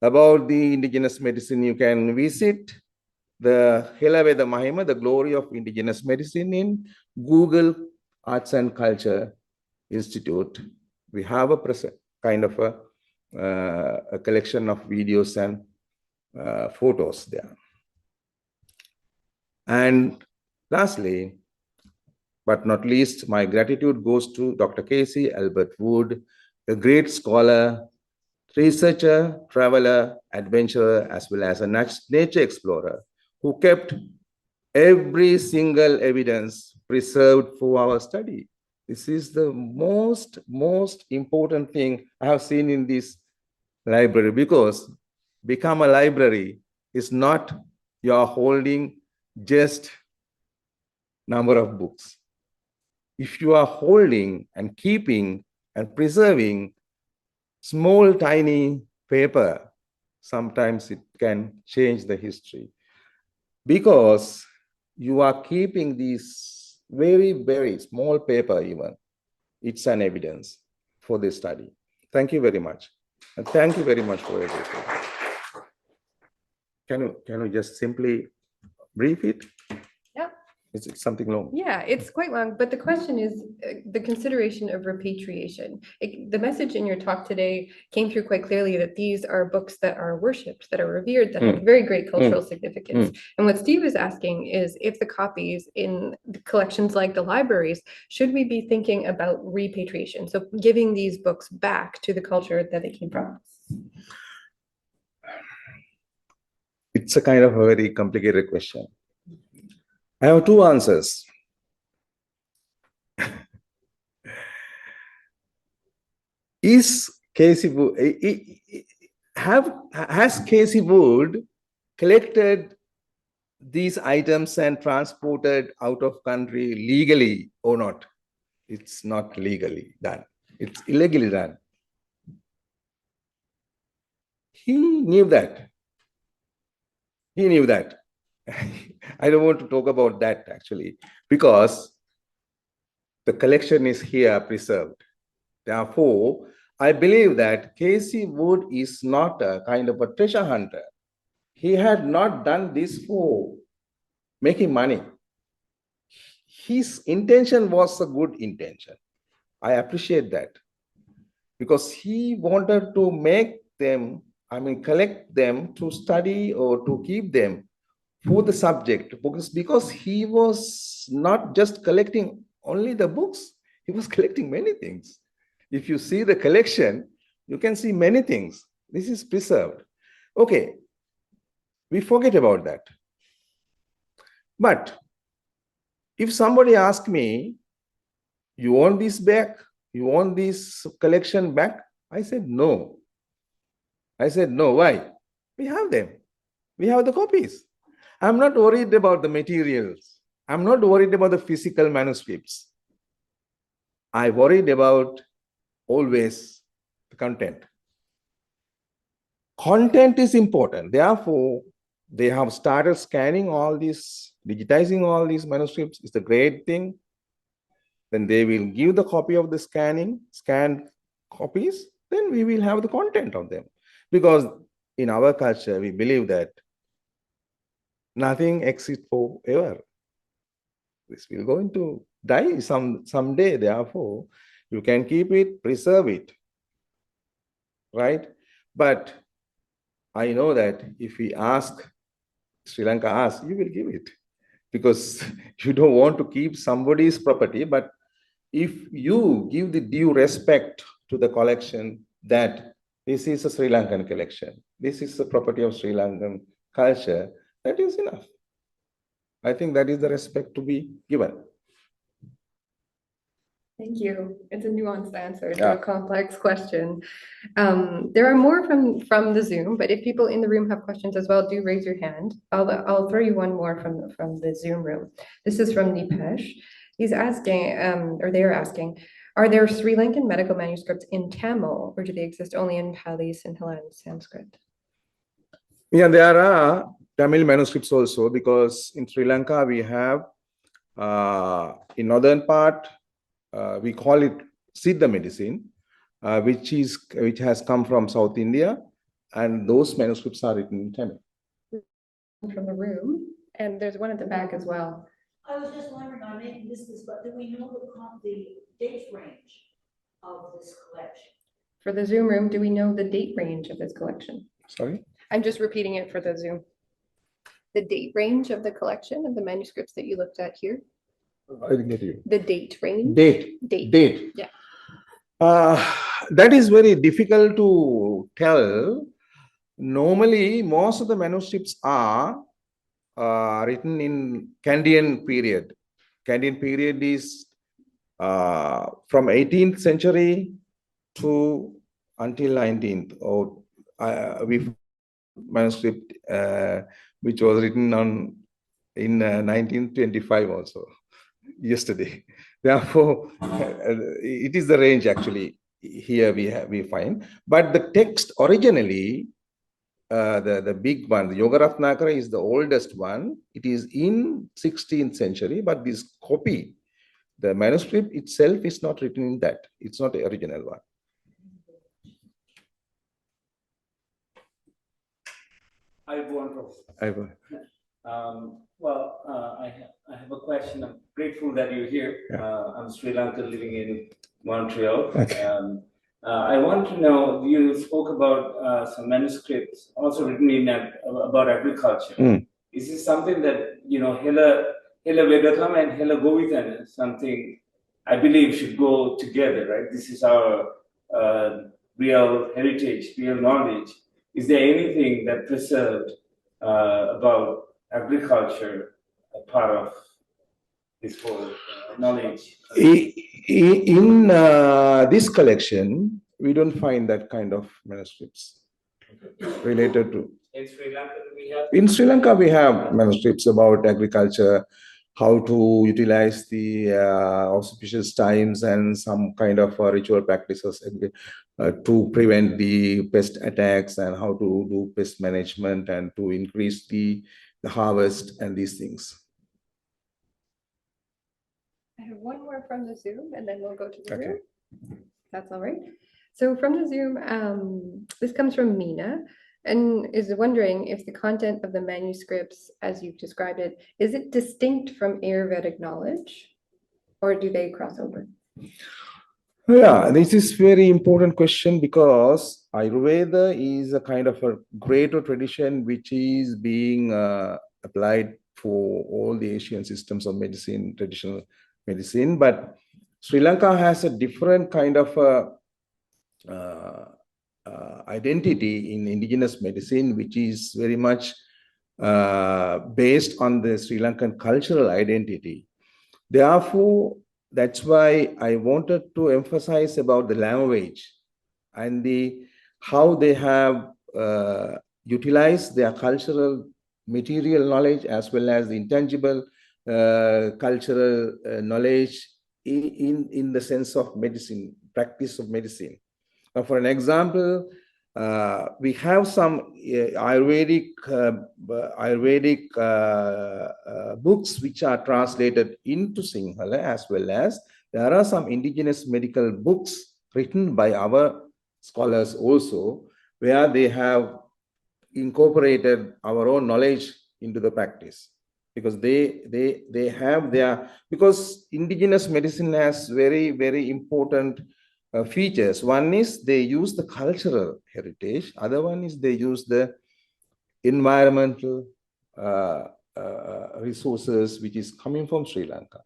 about the indigenous medicine, you can visit the Helaveda Mahima, the glory of indigenous medicine, in Google Arts and Culture Institute. We have a kind of a collection of videos and photos there. And lastly, but not least, my gratitude goes to Dr. Casey Albert Wood, a great scholar, researcher, traveler, adventurer, as well as a nature explorer, who kept every single evidence preserved for our study. This is the most important thing I have seen in this library, because become a library is not you're holding just number of books. If you are holding and keeping and preserving small, tiny paper, sometimes it can change the history, because you are keeping these very small paper even. It's an evidence for this study. Thank you very much. And thank you very much for everything. Can you just simply brief it? Yeah. Is it something long? Yeah, it's quite long, but the question is the consideration of repatriation. The message in your talk today came through quite clearly that these are books that are worshipped, that are revered, that have very great cultural significance. And what Steve is asking is if the copies in the collections like the libraries, should we be thinking about repatriation? So giving these books back to the culture that they came from. It's a kind of a very complicated question. I have two answers. Has Casey Wood collected these items and transported out of country legally or not? It's not legally done. It's illegally done. He knew that. He knew that. I don't want to talk about that actually, because the collection is here preserved. Therefore, I believe that Casey Wood is not a kind of a treasure hunter. He had not done this for making money. His intention was a good intention. I appreciate that, because he wanted to make them, collect them to study or to keep them for the subject, because he was not just collecting only the books, he was collecting many things. If you see the collection, you can see many things. This is preserved. Okay, we forget about that. But if somebody asks me, you want this back? You want this collection back? I said, no. I said, no, why? We have them. We have the copies. I'm not worried about the materials. I'm not worried about the physical manuscripts. I worried about always the content. Content is important. Therefore, they have started scanning all these, digitizing all these manuscripts. It's a great thing. Then they will give the copy of the scanned copies. Then we will have the content of them. Because in our culture, we believe that nothing exists forever. This will going to die someday. Therefore, you can keep it, preserve it, right? But I know that if we ask, Sri Lanka asks, you will give it, because you don't want to keep somebody's property. But if you give the due respect to the collection, that this is a Sri Lankan collection, this is the property of Sri Lankan culture, that is enough. I think that is the respect to be given. Thank you. It's a nuanced answer to Yeah. a complex question. There are more from the Zoom, but if people in the room have questions as well, do raise your hand. I'll throw you one more from the Zoom room. This is from Nipesh. He's asking, or they are asking, are there Sri Lankan medical manuscripts in Tamil, or do they exist only in Pali, Sinhala, and Sanskrit? Yeah, there are Tamil manuscripts also, because in Sri Lanka we have in northern part we call it Siddha medicine, which has come from South India, and those manuscripts are written in Tamil. From the room, and there's one at the back as well. I was just wondering, I may have missed this, but do we know the date range of this collection? For the Zoom room, do we know the date range of this collection? Sorry? I'm just repeating it for the Zoom. The date range of the collection of the manuscripts that you looked at here? I didn't get you. The date range? Date. Date. Yeah. That is very difficult to tell. Normally, most of the manuscripts are written in Kandyan period. Kandyan period is from 18th century to until 19th, or we manuscript which was written in 1925 also, yesterday. Therefore, it is the range actually here we find. But the text originally, the big one, the Yoga Ratnakara is the oldest one. It is in 16th century, but this copy, the manuscript itself is not written in that. It's not the original one. I want I have a question. I'm grateful that you're here. Yeah. I'm Sri Lankan living in Montreal. Okay. I want to know, you spoke about some manuscripts also written in about agriculture. Mm. Is this something that, Hela Vedakam and Hela Govitana, something I believe should go together, right? This is our real heritage, real knowledge. Is there anything that preserved about agriculture, a part of this whole knowledge? In this collection, we don't find that kind of manuscripts related to. In Sri Lanka, we have. In Sri Lanka, we have manuscripts about agriculture, how to utilize the auspicious times and some kind of ritual practices to prevent the pest attacks, and how to do pest management and to increase the harvest and these things. I have one more from the Zoom, and then we'll go to the Okay. room. That's all right. So from the Zoom, this comes from Mina, and is wondering if the content of the manuscripts, as you've described it, is it distinct from Ayurvedic knowledge, or do they cross over? Yeah, this is very important question, because Ayurveda is a kind of a greater tradition which is being applied for all the Asian systems of medicine, traditional medicine. But Sri Lanka has a different kind of identity in indigenous medicine, which is very much based on the Sri Lankan cultural identity. Therefore, that's why I wanted to emphasize about the language and how they have utilized their cultural material knowledge as well as the intangible cultural knowledge in the sense of medicine, practice of medicine. Now, for an example, we have some Ayurvedic books which are translated into Sinhala, as well as there are some indigenous medical books written by our scholars also, where they have incorporated our own knowledge into the practice, because they have their, because indigenous medicine has very, very important features. One is they use the cultural heritage. Other one is they use the environmental resources which is coming from Sri Lanka,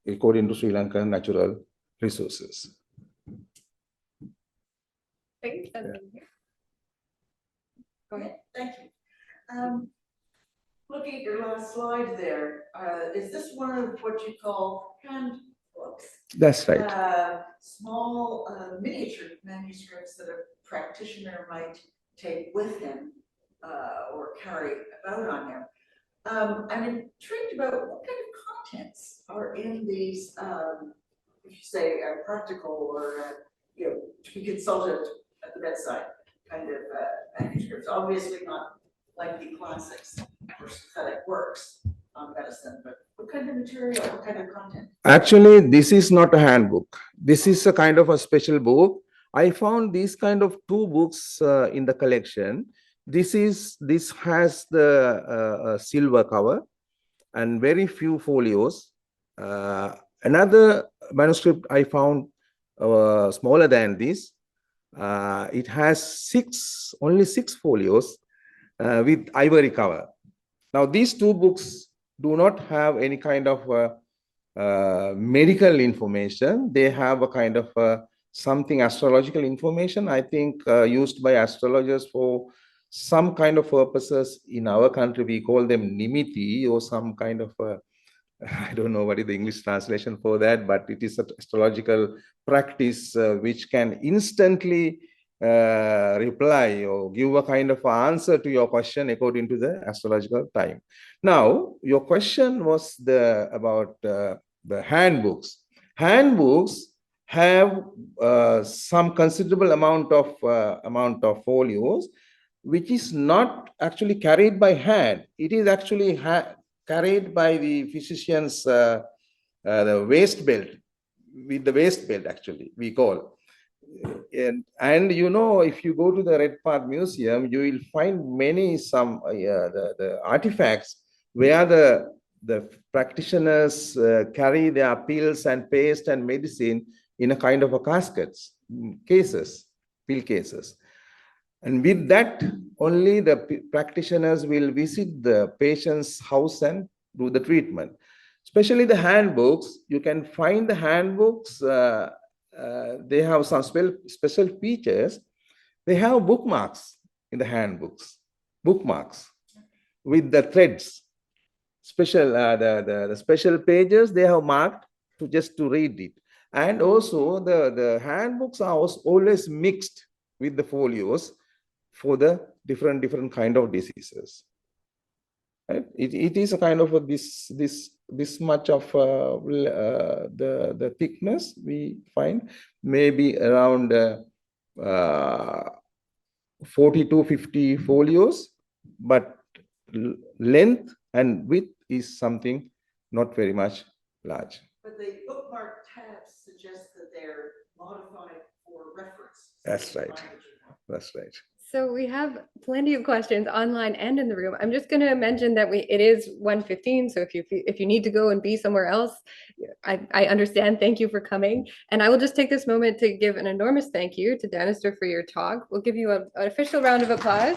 according to Sri Lankan natural resources. Thanks. Yeah. Go ahead. Thank you. Looking at your last slide there, is this one of what you call hand books. That's right. Small miniature manuscripts that a practitioner might take with him or carry about on him. I'm intrigued about what kind of contents are in these, if you say practical or to be consulted at the bedside kind of manuscripts. Obviously not lengthy classics or synthetic works on medicine, but what kind of material, what kind of content? Actually, this is not a handbook. This is a kind of a special book. I found these kind of two books in the collection. This has the silver cover and very few folios. Another manuscript I found smaller than this. It has only six folios with ivory cover. Now, these two books do not have any kind of medical information. They have a kind of something astrological information, I think, used by astrologers for some kind of purposes. In our country, we call them nimiti, or some kind of I don't know what is the English translation for that, but it is an astrological practice which can instantly reply or give a kind of answer to your question according to the astrological time. Now, your question was about the handbooks. Handbooks have some considerable amount of folios, which is not actually carried by hand. It is actually carried by the physician's the waist belt, with the waist belt actually we call. And if you go to the Red Path Museum, you will find the artifacts where the practitioners carry their pills and paste and medicine in a kind of a caskets, pill cases. And with that, only the practitioners will visit the patient's house and do the treatment. Especially the handbooks, you can find the handbooks, they have some special features. They have bookmarks in the handbooks, bookmarks with the threads. The special pages they have marked just to read it. And also the handbooks are always mixed with the folios for the different kind of diseases. Right? It is a kind of this much of the thickness we find, maybe around 40 to 50 folios, but length and width is something not very much large. But the bookmark tabs suggest that they're modified for reference. That's right. That's right. So we have plenty of questions online and in the room. I'm just going to mention that it is 1:15. So if you need to go and be somewhere else, I understand. Thank you for coming. And I will just take this moment to give an enormous thank you to Danister for your talk. We'll give you an official round of applause.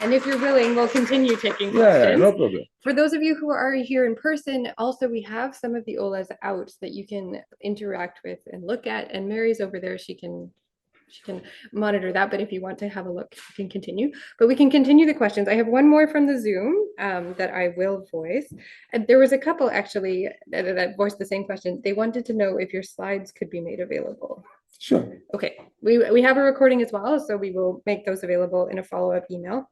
And if you're willing, we'll continue taking questions. Yeah, no problem. For those of you who are here in person, also we have some of the olas out that you can interact with and look at. And Mary's over there. She can monitor that, but if you want to have a look, you can continue. But we can continue the questions. I have one more from the Zoom that I will voice. And there was a couple actually that voiced the same question. They wanted to know if your slides could be made available. Sure. Okay, we have a recording as well, so we will make those available in a follow-up email.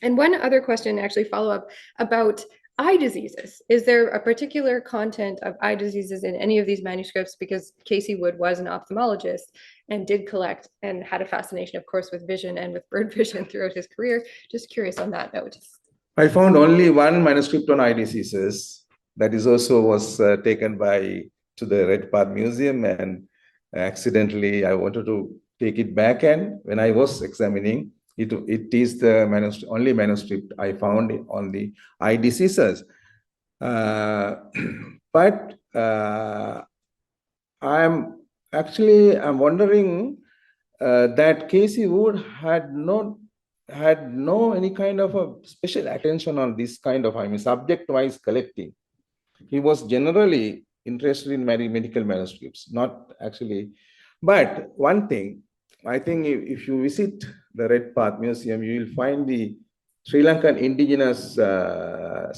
And one other question, actually follow-up about eye diseases. Is there a particular content of eye diseases in any of these manuscripts? Because Casey Wood was an ophthalmologist and did collect and had a fascination, of course, with vision and with bird vision throughout his career. Just curious on that note. I found only one manuscript on eye diseases that is also was taken to the Red Path Museum, and accidentally I wanted to take it back, and when I was examining, it is the only manuscript I found on the eye diseases. But I'm wondering that Casey Wood had no any kind of a special attention on this kind of, subject-wise collecting. He was generally interested in medical manuscripts, not actually. But one thing, I think if you visit the Red Path Museum, you will find the Sri Lankan indigenous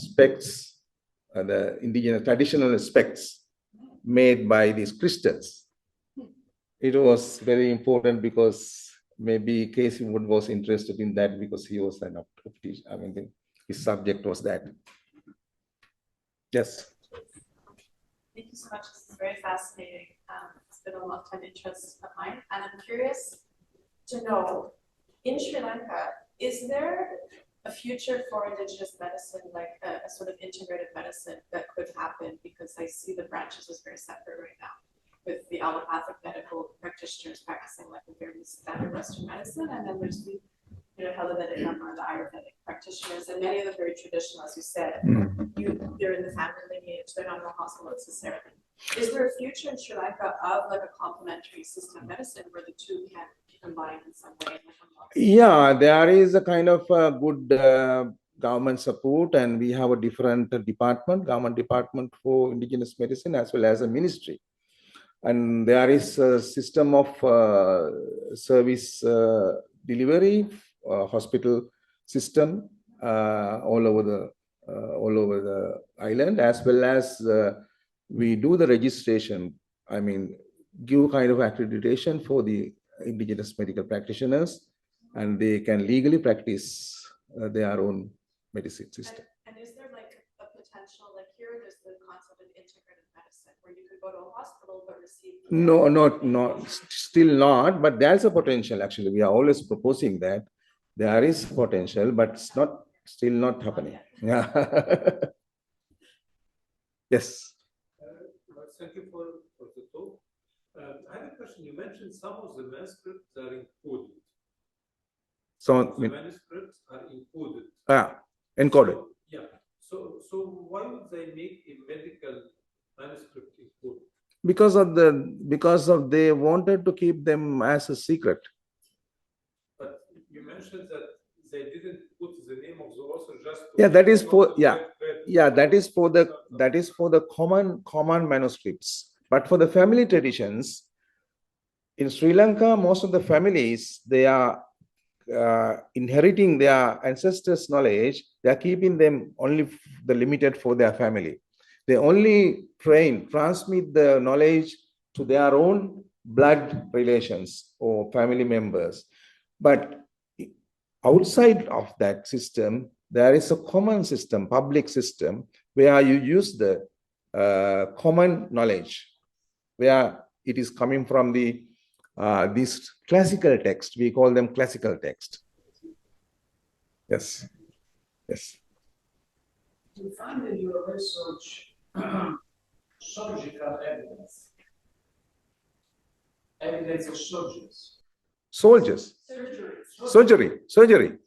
specs, the indigenous traditional specs made by these crystals. It was very important because maybe Casey Wood was interested in that because he was an optician. I mean, his subject was that. Yes. Thank you so much. This is very fascinating. It's been a long time interest of mine, and I'm curious to know, in Sri Lanka, is there a future for indigenous medicine, like a sort of integrated medicine that could happen? Because I see the branches as very separate right now, with the allopathic medical practitioners practicing like a very standard Western medicine, and then there's the Hellenistic or the Ayurvedic practitioners, and many of them very traditional, as you said. They're in the family lineage, they're not in the hospital necessarily. Is there a future in Sri Lanka of like a complementary system of medicine where the two can combine in some way? Yeah, there is a kind of good government support, and we have a different government department for indigenous medicine as well as a ministry. And there is a system of service delivery, hospital system all over the island, as well as we do the registration. I mean, give kind of accreditation for the indigenous medical practitioners, and they can legally practice their own medicine system. And is there like a potential, like here, there's the concept of integrated medicine, where you could go to a hospital but receive care? No, still not, but there's a potential. Actually, we are always proposing that there is potential, but it's still not happening. Yeah. Yes. Thank you for the talk. I have a question. You mentioned some of the manuscripts are encoded. So the manuscripts are encoded. Encoded. So, yeah. So why would they make a medical manuscript encoded? Because they wanted to keep them as a secret. But you mentioned that they didn't put the name of the author just to that is for the common manuscripts. But for the family traditions in Sri Lanka, most of the families, they are inheriting their ancestors' knowledge. They are keeping them only limited for their family. They only transmit the knowledge to their own blood relations or family members. But outside of that system, there is a common system, public system, where you use the common knowledge, where it is coming from these classical texts. We call them classical text. Yes. Yes. Do you find in your research surgical evidence of soldiers? Soldiers. Surgery.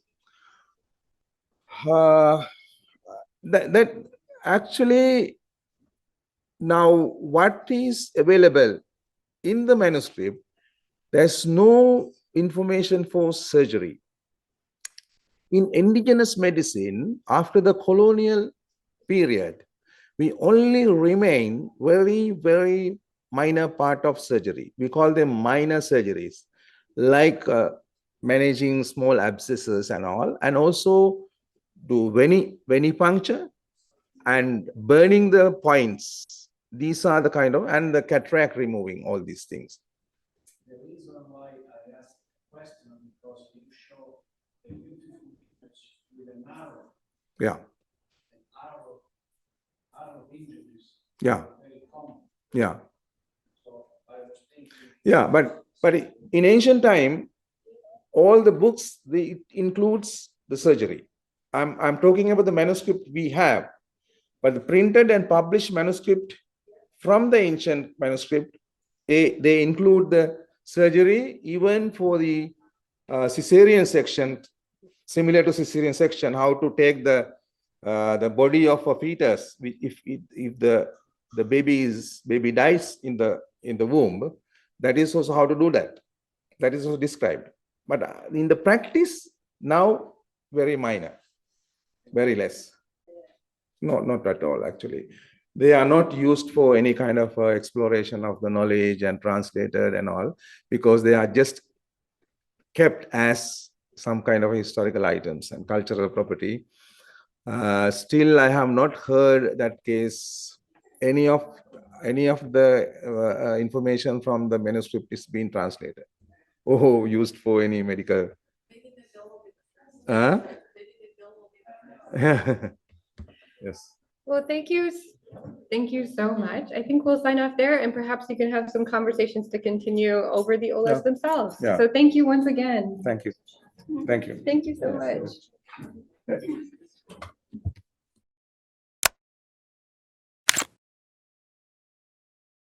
That actually, now what is available in the manuscript, there's no information for surgery. In indigenous medicine, after the colonial period, we only remain very, very minor part of surgery. We call them minor surgeries, like managing small abscesses and all, and also do venipuncture and burning the points. These are the kind of, and the cataract removing, all these things. The reason why I asked the question is because you show a beautiful image with an arrow. Yeah. An arrow injuries. Yeah. Very common. Yeah. So I was thinking. Yeah, but in ancient time, all the books, it includes the surgery. I'm talking about the manuscript we have, but the printed and published manuscript from the ancient manuscript, they include the surgery even for the cesarean section, similar to cesarean section, how to take the body of a fetus if the baby dies in the womb. That is also how to do that. That is also described. But in the practice, now very minor, very less. No, not at all, actually. They are not used for any kind of exploration of the knowledge and translated and all, because they are just kept as some kind of historical items and cultural property. Still, I have not heard that case. any of the information from the manuscript is being translated. Oh, used for any medical. Maybe the bill will be the first. Maybe the bill will be the first. Yes. Well, thank you. Thank you so much. I think we'll sign off there and perhaps you can have some conversations to continue over the olas Yeah. themselves. Yeah. So thank you once again. Thank you. Thank you. Thank you so much.